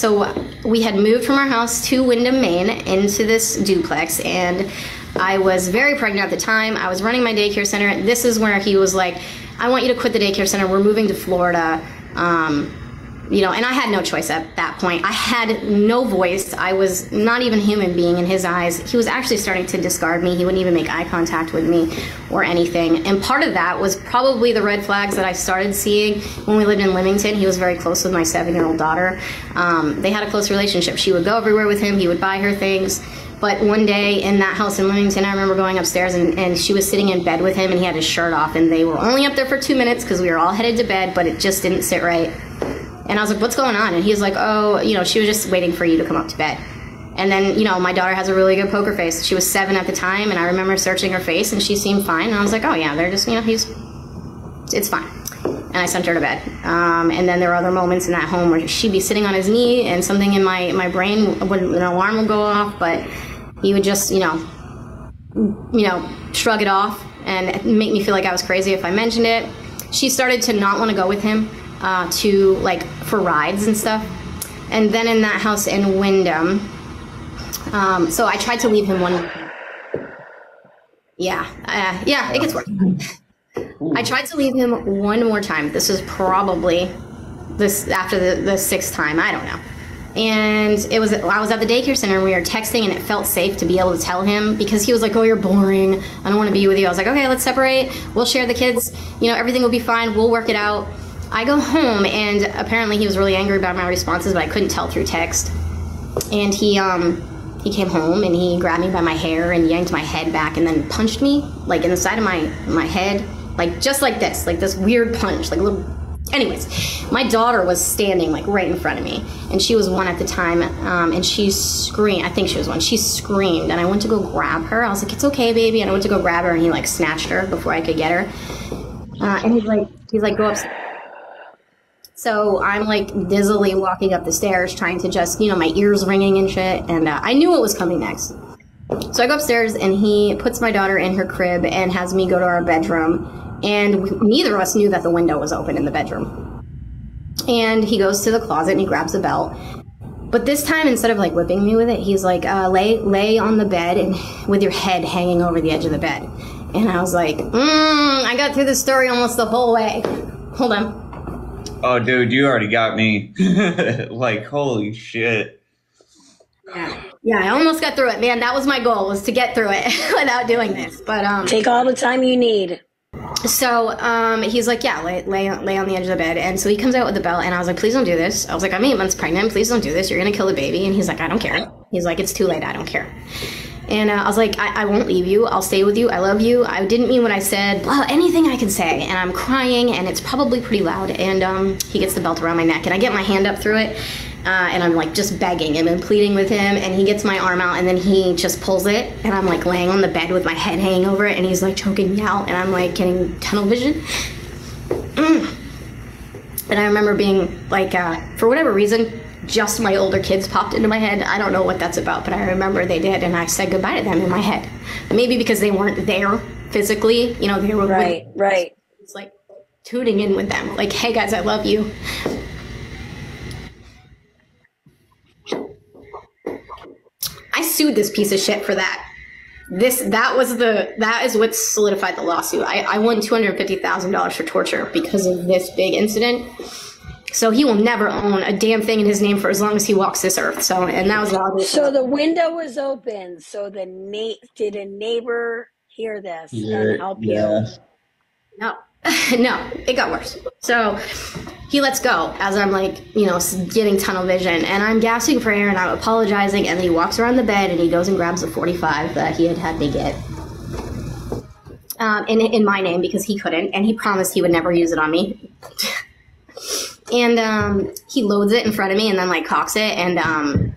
moved from our house to Windham, Maine into this duplex. And I was very pregnant at the time. I was running my daycare center. This is where he was like, I want you to quit the daycare center. We're moving to Florida. And I had no choice at that point. I had no voice. I was not even a human being in his eyes. He was actually starting to discard me. He wouldn't even make eye contact with me or anything. And part of that was probably the red flags that I started seeing when we lived in Leamington. He was very close with my 7-year-old daughter. They had a close relationship. She would go everywhere with him. He would buy her things. But one day in that house in Leamington, I remember going upstairs and she was sitting in bed with him and he had his shirt off and they were only up there for 2 minutes because we were all headed to bed, but it just didn't sit right. And I was like, what's going on? And he was like, oh, she was just waiting for you to come up to bed. And then, my daughter has a really good poker face. She was 7 at the time and I remember searching her face and she seemed fine. And I was like, oh yeah, they're just, it's fine. And I sent her to bed. And then there were other moments in that home where she'd be sitting on his knee and something in my brain, an alarm would go off, but he would just, shrug it off and make me feel like I was crazy if I mentioned it. She started to not want to go with him for rides and stuff. And then in that house in Windham, so I tried to leave him one more time. Yeah, it gets worse. I tried to leave him one more time. This was probably after the 6th time. I don't know. And I was at the daycare center and we were texting and it felt safe to be able to tell him because he was like, oh, you're boring. I don't want to be with you. I was like, okay, let's separate. We'll share the kids. Everything will be fine. We'll work it out. I go home and apparently he was really angry about my responses, but I couldn't tell through text. And he he came home and he grabbed me by my hair and yanked my head back and then punched me, like in the side of my head, like just like this weird punch, like a little. Anyways, my daughter was standing like right in front of me, and she was 1 at the time, and she screamed. I think she was 1. She screamed, and I went to go grab her. I was like, "It's okay, baby," and I went to go grab her, and he like snatched her before I could get her. And he's like, "Go upstairs." So I'm like dizzily walking up the stairs, trying to just, my ears ringing and shit, and I knew what was coming next. So I go upstairs, and he puts my daughter in her crib and has me go to our bedroom. And neither of us knew that the window was open in the bedroom. And he goes to the closet and he grabs a belt. But this time, instead of like whipping me with it, he's like, lay on the bed and with your head hanging over the edge of the bed. And I was like, I got through the story almost the whole way. Hold on. Oh, dude, you already got me. Like, holy shit. Yeah, I almost got through it, man. That was my goal, was to get through it without doing this. But take all the time you need. So he's like, yeah, lay on the edge of the bed. And so he comes out with the belt, and I was like, please don't do this. I was like, I'm 8 months pregnant. Please don't do this. You're going to kill the baby. And he's like, I don't care. He's like, it's too late. I don't care. And I was like, I won't leave you. I'll stay with you. I love you. I didn't mean what I said. Well, anything I can say. And I'm crying, and it's probably pretty loud. And he gets the belt around my neck, and I get my hand up through it. And I'm like just begging him and pleading with him, and he gets my arm out, and then he just pulls it, and I'm like laying on the bed with my head hanging over it, and he's like choking me out, and I'm like getting tunnel vision. And I remember being like, for whatever reason, just my older kids popped into my head. I don't know what that's about, but I remember they did, and I said goodbye to them in my head. Maybe because they weren't there physically, they were right. It's like tuning in with them, like, hey guys, I love you. I sued this piece of shit for that. That is what solidified the lawsuit. I won $250,000 for torture because of this big incident. So he will never own a damn thing in his name for as long as he walks this earth. So, and that was all. So the window was open. So did a neighbor hear this and help you? No. No, it got worse. So he lets go as I'm like, getting tunnel vision, and I'm gasping for air, and I'm apologizing, and then he walks around the bed and he goes and grabs the 45 that he had me get in my name, because he couldn't, and he promised he would never use it on me. And he loads it in front of me and then like cocks it, and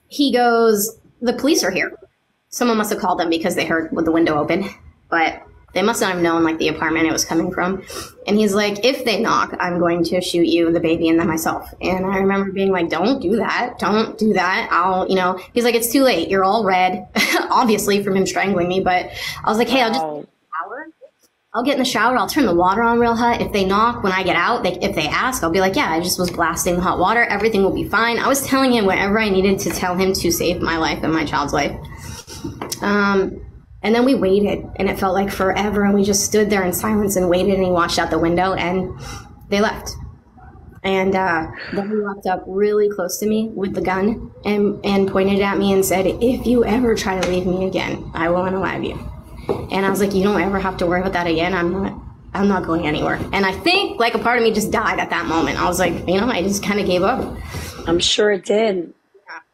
he goes, the police are here. Someone must have called them because they heard with the window open, but they must not have known like the apartment it was coming from. And he's like, if they knock, I'm going to shoot you, the baby, and then myself. And I remember being like, don't do that. Don't do that. He's like, it's too late. You're all red, obviously from him strangling me. But I was like, hey, I'll just get in the shower. I'll get in the shower. I'll turn the water on real hot. If they knock, when I get out, if they ask, I'll be like, yeah, I just was blasting the hot water. Everything will be fine. I was telling him whatever I needed to tell him to save my life and my child's life. And then we waited, and it felt like forever, and we just stood there in silence and waited, and he watched out the window, and they left. And then he walked up really close to me with the gun and pointed at me and said, if you ever try to leave me again, I will unalive you. And I was like, you don't ever have to worry about that again. I'm not going anywhere. And I think like a part of me just died at that moment. I was like, I just kind of gave up. I'm sure it did.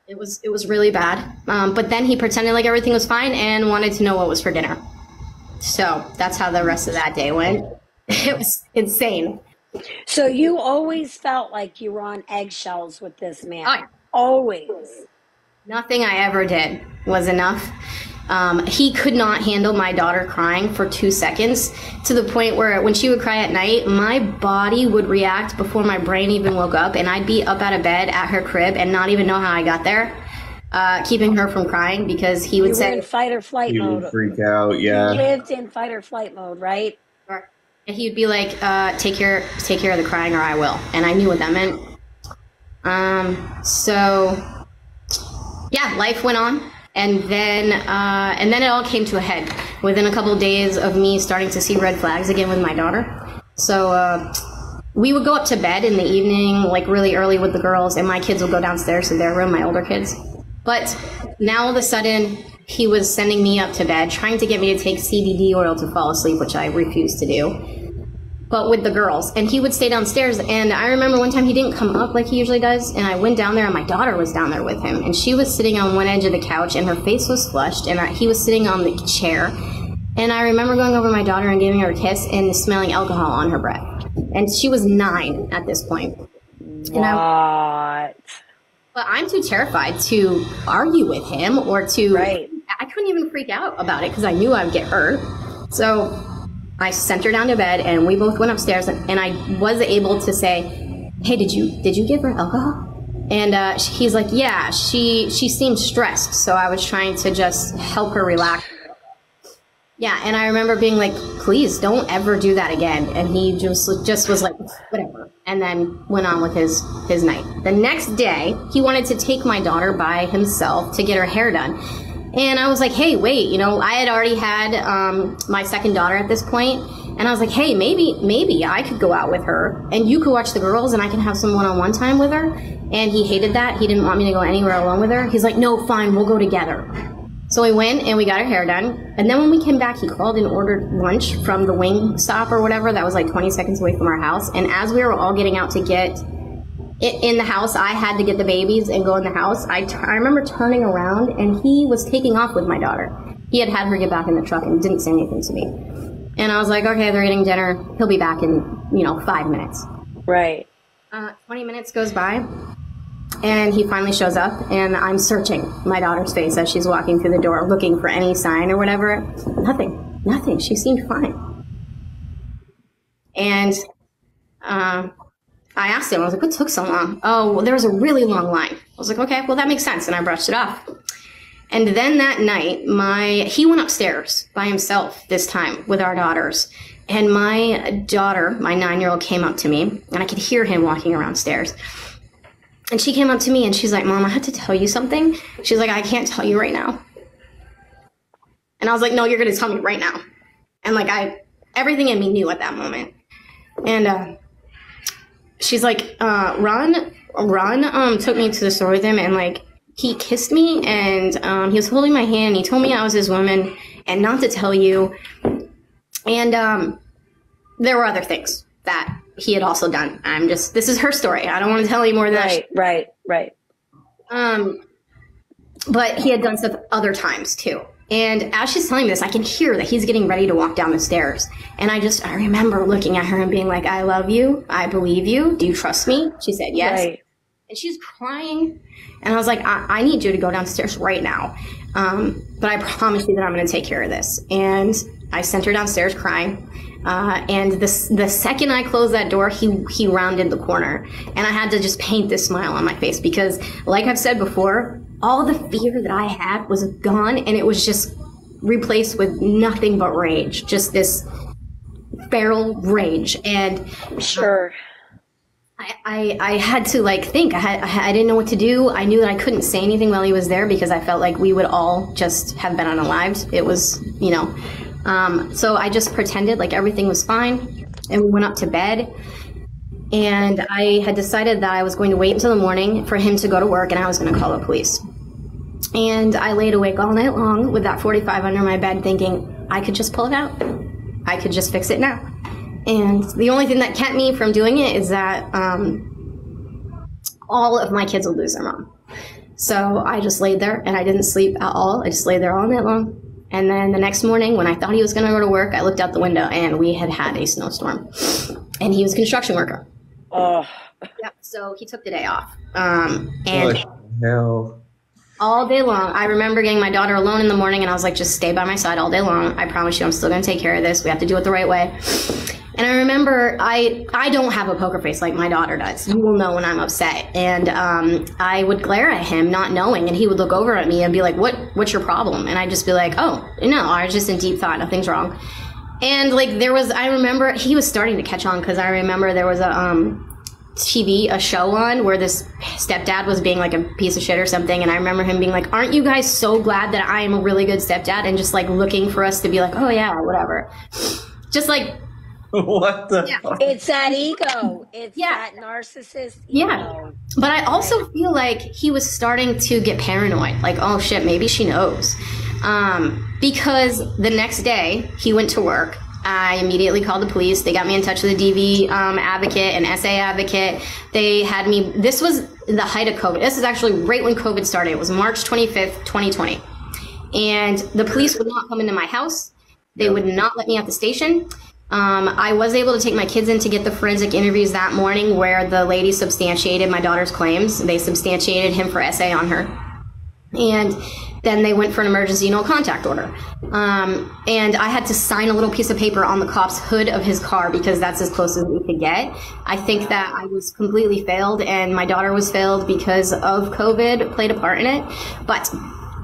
It was really bad. But then he pretended like everything was fine and wanted to know what was for dinner. So that's how the rest of that day went. It was insane. So you always felt like you were on eggshells with this man. Oh, yeah. Always. Nothing I ever did was enough. He could not handle my daughter crying for 2 seconds, to the point where when she would cry at night, my body would react before my brain even woke up, and I'd be up out of bed at her crib and not even know how I got there, keeping her from crying, because he would say... You were in fight or flight mode. He would freak out, yeah. You lived in fight or flight mode, right? And he'd be like, take care of the crying or I will. And I knew what that meant. So, yeah, life went on. And then it all came to a head within a couple of days of me starting to see red flags again with my daughter. So we would go up to bed in the evening, like really early with the girls, and my kids would go downstairs to their room, my older kids. But now all of a sudden, he was sending me up to bed, trying to get me to take CBD oil to fall asleep, which I refused to do. but with the girls. And he would stay downstairs. And I remember one time he didn't come up like he usually does. And I went down there and my daughter was down there with him. And she was sitting on one edge of the couch and her face was flushed. And he was sitting on the chair. And I remember going over to my daughter and giving her a kiss and smelling alcohol on her breath. And she was 9 at this point. What? But I'm too terrified to argue with him or to... Right. I couldn't even freak out about it because I knew I would get hurt. So I sent her down to bed and we both went upstairs and I was able to say, hey, did you give her alcohol? And he's like, yeah, she seemed stressed. So I was trying to just help her relax. Yeah, and I remember being like, please don't ever do that again. And he just was like, whatever. And then went on with his night. The next day, he wanted to take my daughter by himself to get her hair done. And I was like, hey, wait, you know, I had already had my second daughter at this point. And I was like, hey, maybe I could go out with her and you could watch the girls and I can have some one-on-one time with her. And he hated that. He didn't want me to go anywhere alone with her. He's like, no, fine, we'll go together. So we went and we got her hair done. And then when we came back, he called and ordered lunch from the wing stop or whatever. That was like 20 seconds away from our house. And as we were all getting out to get in the house, I had to get the babies and go in the house. I remember turning around and he was taking off with my daughter. He had her get back in the truck and didn't say anything to me. And I was like, okay, they're eating dinner. He'll be back in, 5 minutes. Right. 20 minutes goes by. And he finally shows up, and I'm searching my daughter's face as she's walking through the door, looking for any sign or whatever. Nothing. She seemed fine. And I asked him, I was like, what took so long? Oh, well, there was a really long line. I was like, okay, well, that makes sense. And I brushed it off. And then that night, he went upstairs by himself this time with our daughters. And my daughter, my 9-year-old, came up to me, and I could hear him walking around stairs. And she came up to me and she's like, Mom, I have to tell you something. She's like, I can't tell you right now. And I was like, no, you're going to tell me right now. And like, everything in me knew at that moment. And she's like, Ron took me to the store with him and like, he kissed me and he was holding my hand. He told me I was his woman and not to tell you. And there were other things that he had also done. This is her story. I don't want to tell you more than that. Right. But he had done stuff other times too. And as she's telling me this, I can hear that he's getting ready to walk down the stairs. And I remember looking at her and being like, I love you. I believe you. Do you trust me? She said, yes. Right. And she's crying. And I was like, I need you to go downstairs right now. But I promise you that I'm going to take care of this. And I sent her downstairs crying. And the second I closed that door, he rounded the corner. And I had to just paint this smile on my face because, like I've said before, all the fear that I had was gone and it was just replaced with nothing but rage. Just this feral rage. And sure. I had to like think. I didn't know what to do. I knew that I couldn't say anything while he was there because I felt like we would all just have been unalived. It was, so I just pretended like everything was fine and we went up to bed. And I had decided that I was going to wait until the morning for him to go to work and I was going to call the police. And I laid awake all night long with that 45 under my bed thinking I could just pull it out. I could just fix it now. And the only thing that kept me from doing it is that all of my kids would lose their mom. So I just laid there and I didn't sleep at all. I just laid there all night long. And then the next morning when I thought he was going to go to work, I looked out the window and we had a snowstorm. And he was a construction worker. Oh. Yep. So he took the day off. And hell. All day long, I remember getting my daughter alone in the morning and I was like, just stay by my side all day long. I promise you I'm still going to take care of this. We have to do it the right way. And I remember I don't have a poker face like my daughter does. You will know when I'm upset. And I would glare at him not knowing and he would look over at me and be like, what's your problem? And I'd just be like, oh, no, I was just in deep thought. Nothing's wrong. And like I remember he was starting to catch on because I remember there was a show on where this stepdad was being like a piece of shit or something. And I remember him being like, aren't you guys so glad that I am a really good stepdad? And just like looking for us to be like, oh yeah, whatever. Just like, what the fuck? It's that ego. It's that narcissist ego. Yeah. But I also feel like he was starting to get paranoid. Like, oh shit, maybe she knows. Because the next day he went to work I immediately called the police. They got me in touch with a DV advocate, an SA advocate. They had me, this was the height of COVID. This is actually right when COVID started. It was March 25th, 2020. And the police would not come into my house. They would not let me at the station. I was able to take my kids in to get the forensic interviews that morning where the lady substantiated my daughter's claims. They substantiated him for SA on her. And then they went for an emergency no contact order. And I had to sign a little piece of paper on the cop's hood of his car because that's as close as we could get. I think that I was completely failed, and my daughter was failed because of COVID, played a part in it. But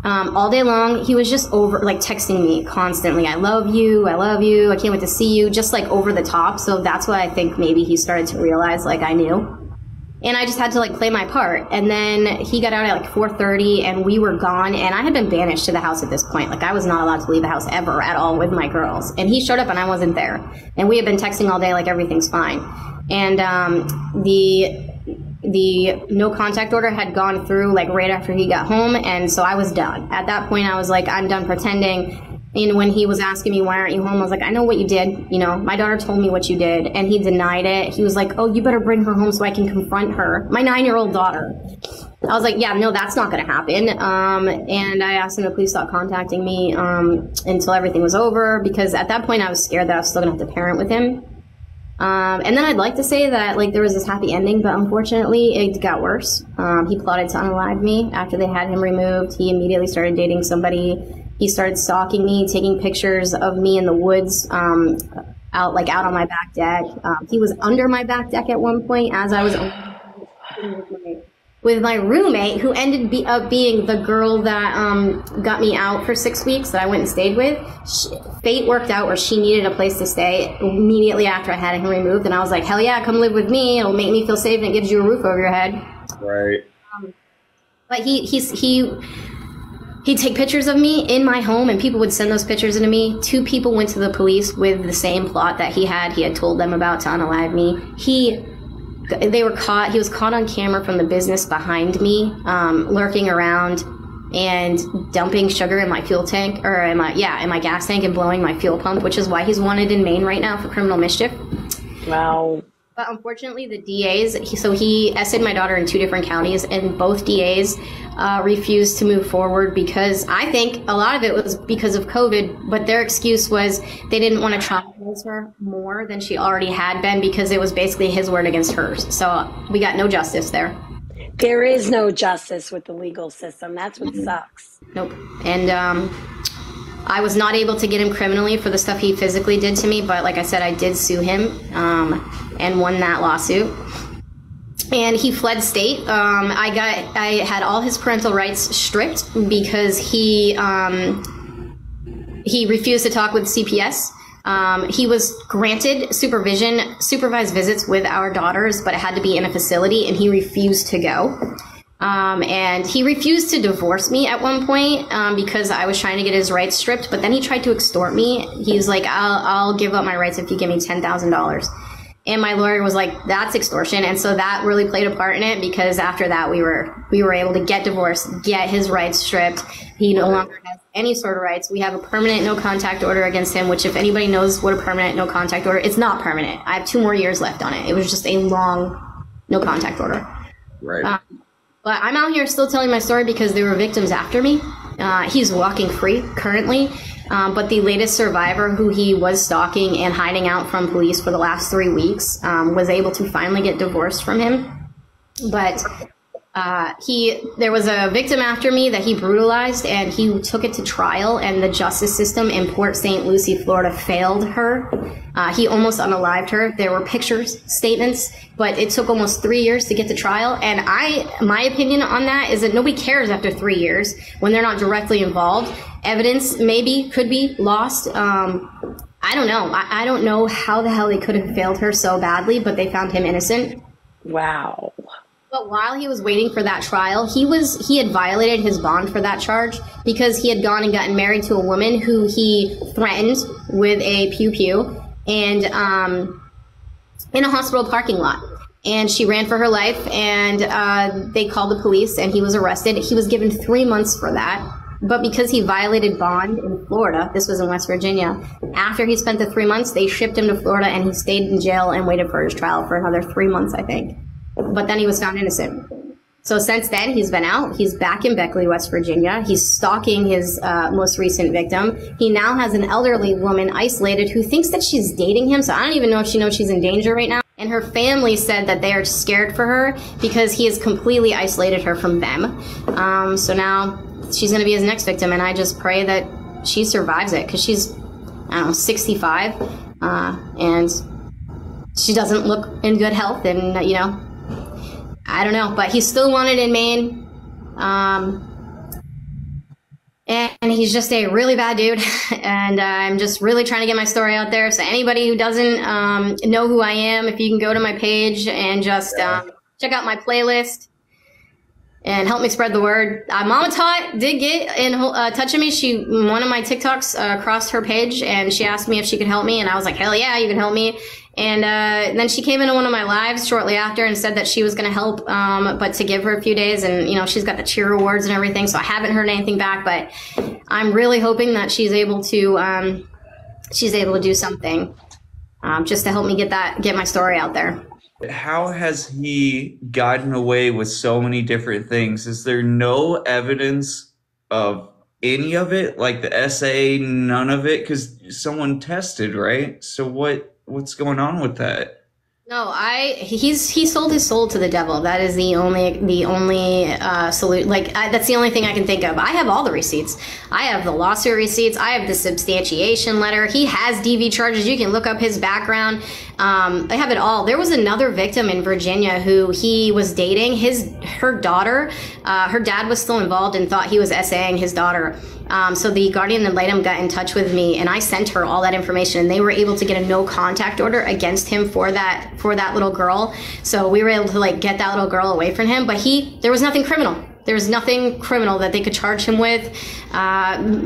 all day long, he was just texting me constantly. I love you. I can't wait to see you, just like over the top. So that's why I think maybe he started to realize like I knew. And I just had to like play my part. And then he got out at like 4:30 and we were gone. And I had been banished to the house at this point. Like I was not allowed to leave the house ever at all with my girls. And he showed up and I wasn't there. And we had been texting all day like everything's fine. And the no contact order had gone through like right after he got home. And so I was done. At that point, I was like, I'm done pretending. And when he was asking me, why aren't you home? I was like, I know what you did. You know, my daughter told me what you did. And he denied it. He was like, oh, you better bring her home so I can confront her. My 9-year-old daughter. I was like, yeah, no, that's not going to happen. And I asked him to please stop contacting me until everything was over. Because at that point, I was scared that I was still going to have to parent with him. And then I'd like to say that like there was this happy ending, but unfortunately it got worse. He plotted to unalive me after they had him removed. He immediately started dating somebody. He started stalking me, taking pictures of me in the woods, out on my back deck. He was under my back deck at one point as I was with my roommate, who ended up being the girl that got me out for 6 weeks that I went and stayed with. Fate worked out where she needed a place to stay immediately after I had him removed. And I was like, hell yeah, come live with me. It'll make me feel safe and it gives you a roof over your head. Right. But he'd take pictures of me in my home and people would send those pictures to me. 2 people went to the police with the same plot that he had told them about to unalive me. He was caught on camera from the business behind me, lurking around and dumping sugar in my fuel tank, or in my gas tank, and blowing my fuel pump, which is why he's wanted in Maine right now for criminal mischief. Wow. But unfortunately, the DAs, he essayed my daughter in 2 different counties, and both DAs refused to move forward because I think a lot of it was because of COVID, but their excuse was they didn't want to traumatize her more than she already had been because it was basically his word against hers. So we got no justice there. There is no justice with the legal system. That's what sucks. Nope. And I was not able to get him criminally for the stuff he physically did to me, but like I said, I did sue him and won that lawsuit. And he fled state. I had all his parental rights stripped because he refused to talk with CPS. He was granted supervised visits with our daughters, but it had to be in a facility, and he refused to go. And he refused to divorce me at one point because I was trying to get his rights stripped, but then he tried to extort me. He was like, I'll give up my rights if you give me $10,000. And my lawyer was like, that's extortion. And so that really played a part in it, because after that we were able to get divorced, get his rights stripped. He no longer has any sort of rights. We have a permanent no contact order against him, which if anybody knows what a permanent no contact order, it's not permanent. I have 2 more years left on it. It was just a long no contact order. Right. But I'm out here still telling my story because there were victims after me. He's walking free currently. But the latest survivor, who he was stalking and hiding out from police for the last 3 weeks, was able to finally get divorced from him. But there was a victim after me that he brutalized, and he took it to trial, and the justice system in Port St. Lucie, Florida failed her. He almost unalived her. There were pictures, statements, but it took almost 3 years to get to trial. And my opinion on that is that nobody cares after 3 years when they're not directly involved. Evidence could be lost. I don't know. I don't know how the hell they could have failed her so badly, but they found him innocent. Wow. But while he was waiting for that trial, he had violated his bond for that charge because he had gone and gotten married to a woman who he threatened with a pew-pew and in a hospital parking lot. And she ran for her life, and they called the police, and he was arrested. He was given 3 months for that. But because he violated bond in Florida, this was in West Virginia, after he spent the 3 months, they shipped him to Florida and he stayed in jail and waited for his trial for another 3 months, I think. But then he was found innocent. So since then, he's been out. He's back in Beckley, West Virginia. He's stalking his most recent victim. He now has an elderly woman isolated who thinks that she's dating him. So I don't even know if she knows she's in danger right now. And her family said that they are scared for her because he has completely isolated her from them. So now she's going to be his next victim. And I just pray that she survives it because she's, I don't know, 65. And she doesn't look in good health. And, you know, I don't know, but he's still wanted in Maine. And he's just a really bad dude. And I'm just really trying to get my story out there. So anybody who doesn't know who I am, if you can go to my page and just check out my playlist and help me spread the word. Mama Tot did get in touch with me. One of my TikToks crossed her page and she asked me if she could help me. And I was like, hell yeah, you can help me. And then she came into one of my lives shortly after and said that she was going to help, but to give her a few days. And, you know, she's got the cheer awards and everything. So I haven't heard anything back, but I'm really hoping that she's able to do something just to help me get my story out there. How has he gotten away with so many different things? Is there no evidence of any of it? Like the SA, none of it? Because someone tested, right? So what's going on with that? No, he sold his soul to the devil. That is the only solution. Like that's the only thing I can think of. I have all the receipts. I have the lawsuit receipts. I have the substantiation letter. He has DV charges. You can look up his background. I have it all. There was another victim in Virginia who he was dating. Her daughter, her dad was still involved and thought he was SAing his daughter. So the guardian ad litem got in touch with me and I sent her all that information and they were able to get a no contact order against him for that little girl. So we were able to like get that little girl away from him, but there was nothing criminal. There was nothing criminal that they could charge him with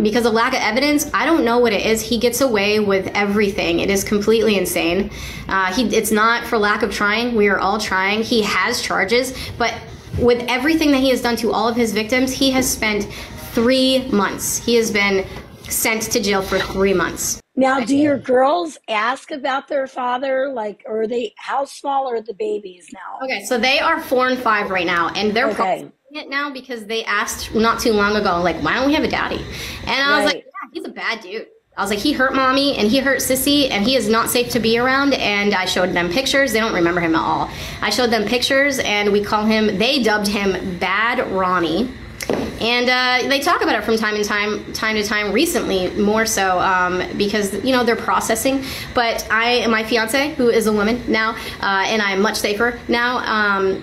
because of lack of evidence. I don't know what it is. He gets away with everything. It is completely insane. It's not for lack of trying. We are all trying. He has charges, but with everything that he has done to all of his victims, he has spent 3 months. He has been sent to jail for 3 months. Now, do your girls ask about their father? Like, how small are the babies now? Okay, so they are 4 and 5 right now, and they're processing it now because they asked not too long ago, like, why don't we have a daddy? And I was like, yeah, he's a bad dude. I was like, he hurt mommy and he hurt sissy and he is not safe to be around. And I showed them pictures. They don't remember him at all. I showed them pictures and they dubbed him Bad Ronnie. And they talk about it from time to time recently, more so because, you know, they're processing. But my fiance, who is a woman now, and I'm much safer now,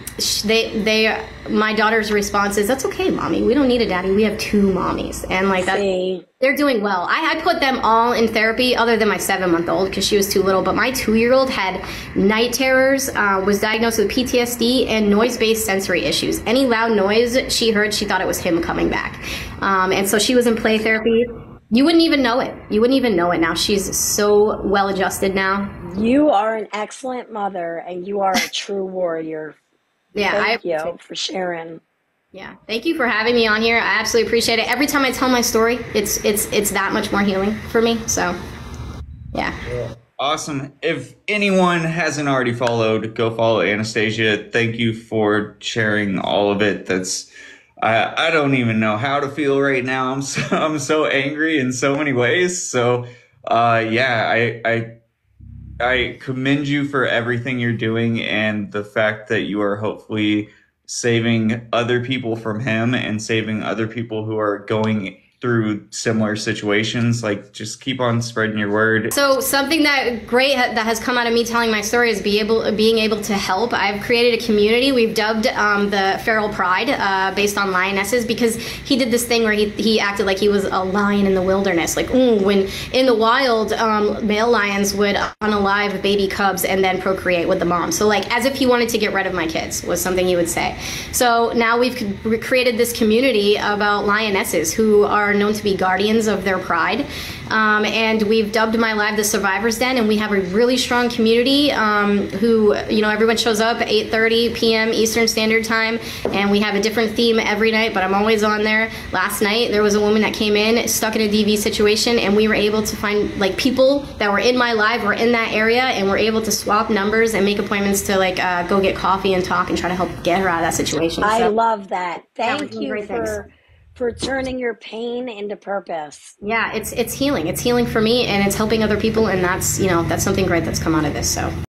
my daughter's response is, that's okay, mommy. We don't need a daddy. We have 2 mommies. And like that, they're doing well. I put them all in therapy other than my 7-month-old because she was too little. But my 2-year-old had night terrors, was diagnosed with PTSD and noise-based sensory issues. Any loud noise she heard, she thought it was him coming back. And so she was in play therapy. You wouldn't even know it. You wouldn't even know it now. She's so well adjusted now. You are an excellent mother and you are a true warrior. Yeah, Thank you for sharing. Yeah, thank you for having me on here. I absolutely appreciate it. Every time I tell my story, it's that much more healing for me. So, yeah. Awesome. If anyone hasn't already followed, go follow Anastasia. Thank you for sharing all of it. I don't even know how to feel right now. I'm so angry in so many ways. So, yeah, I commend you for everything you're doing and the fact that you are hopefully saving other people from him and saving other people who are going through similar situations. Like, just keep on spreading your word. So something that has come out of me telling my story is being able to help. I've created a community. We've dubbed the Feral Pride based on lionesses because he did this thing where he acted like he was a lion in the wilderness. Like, when in the wild, male lions would unalive baby cubs and then procreate with the mom. So like, as if he wanted to get rid of my kids was something he would say. So now we've created this community about lionesses who are are known to be guardians of their pride. And we've dubbed my live the Survivor's Den, and we have a really strong community who, you know, everyone shows up at 8:30 p.m. Eastern Standard Time, and we have a different theme every night, but I'm always on there. Last night, there was a woman that came in, stuck in a DV situation, and we were able to find, like, people that were in my live were in that area, and we're able to swap numbers and make appointments to, like, go get coffee and talk and try to help get her out of that situation. I love that. Thank you for turning your pain into purpose. Yeah, it's healing. It's healing for me, and it's helping other people, and that's, you know, that's something great that's come out of this. So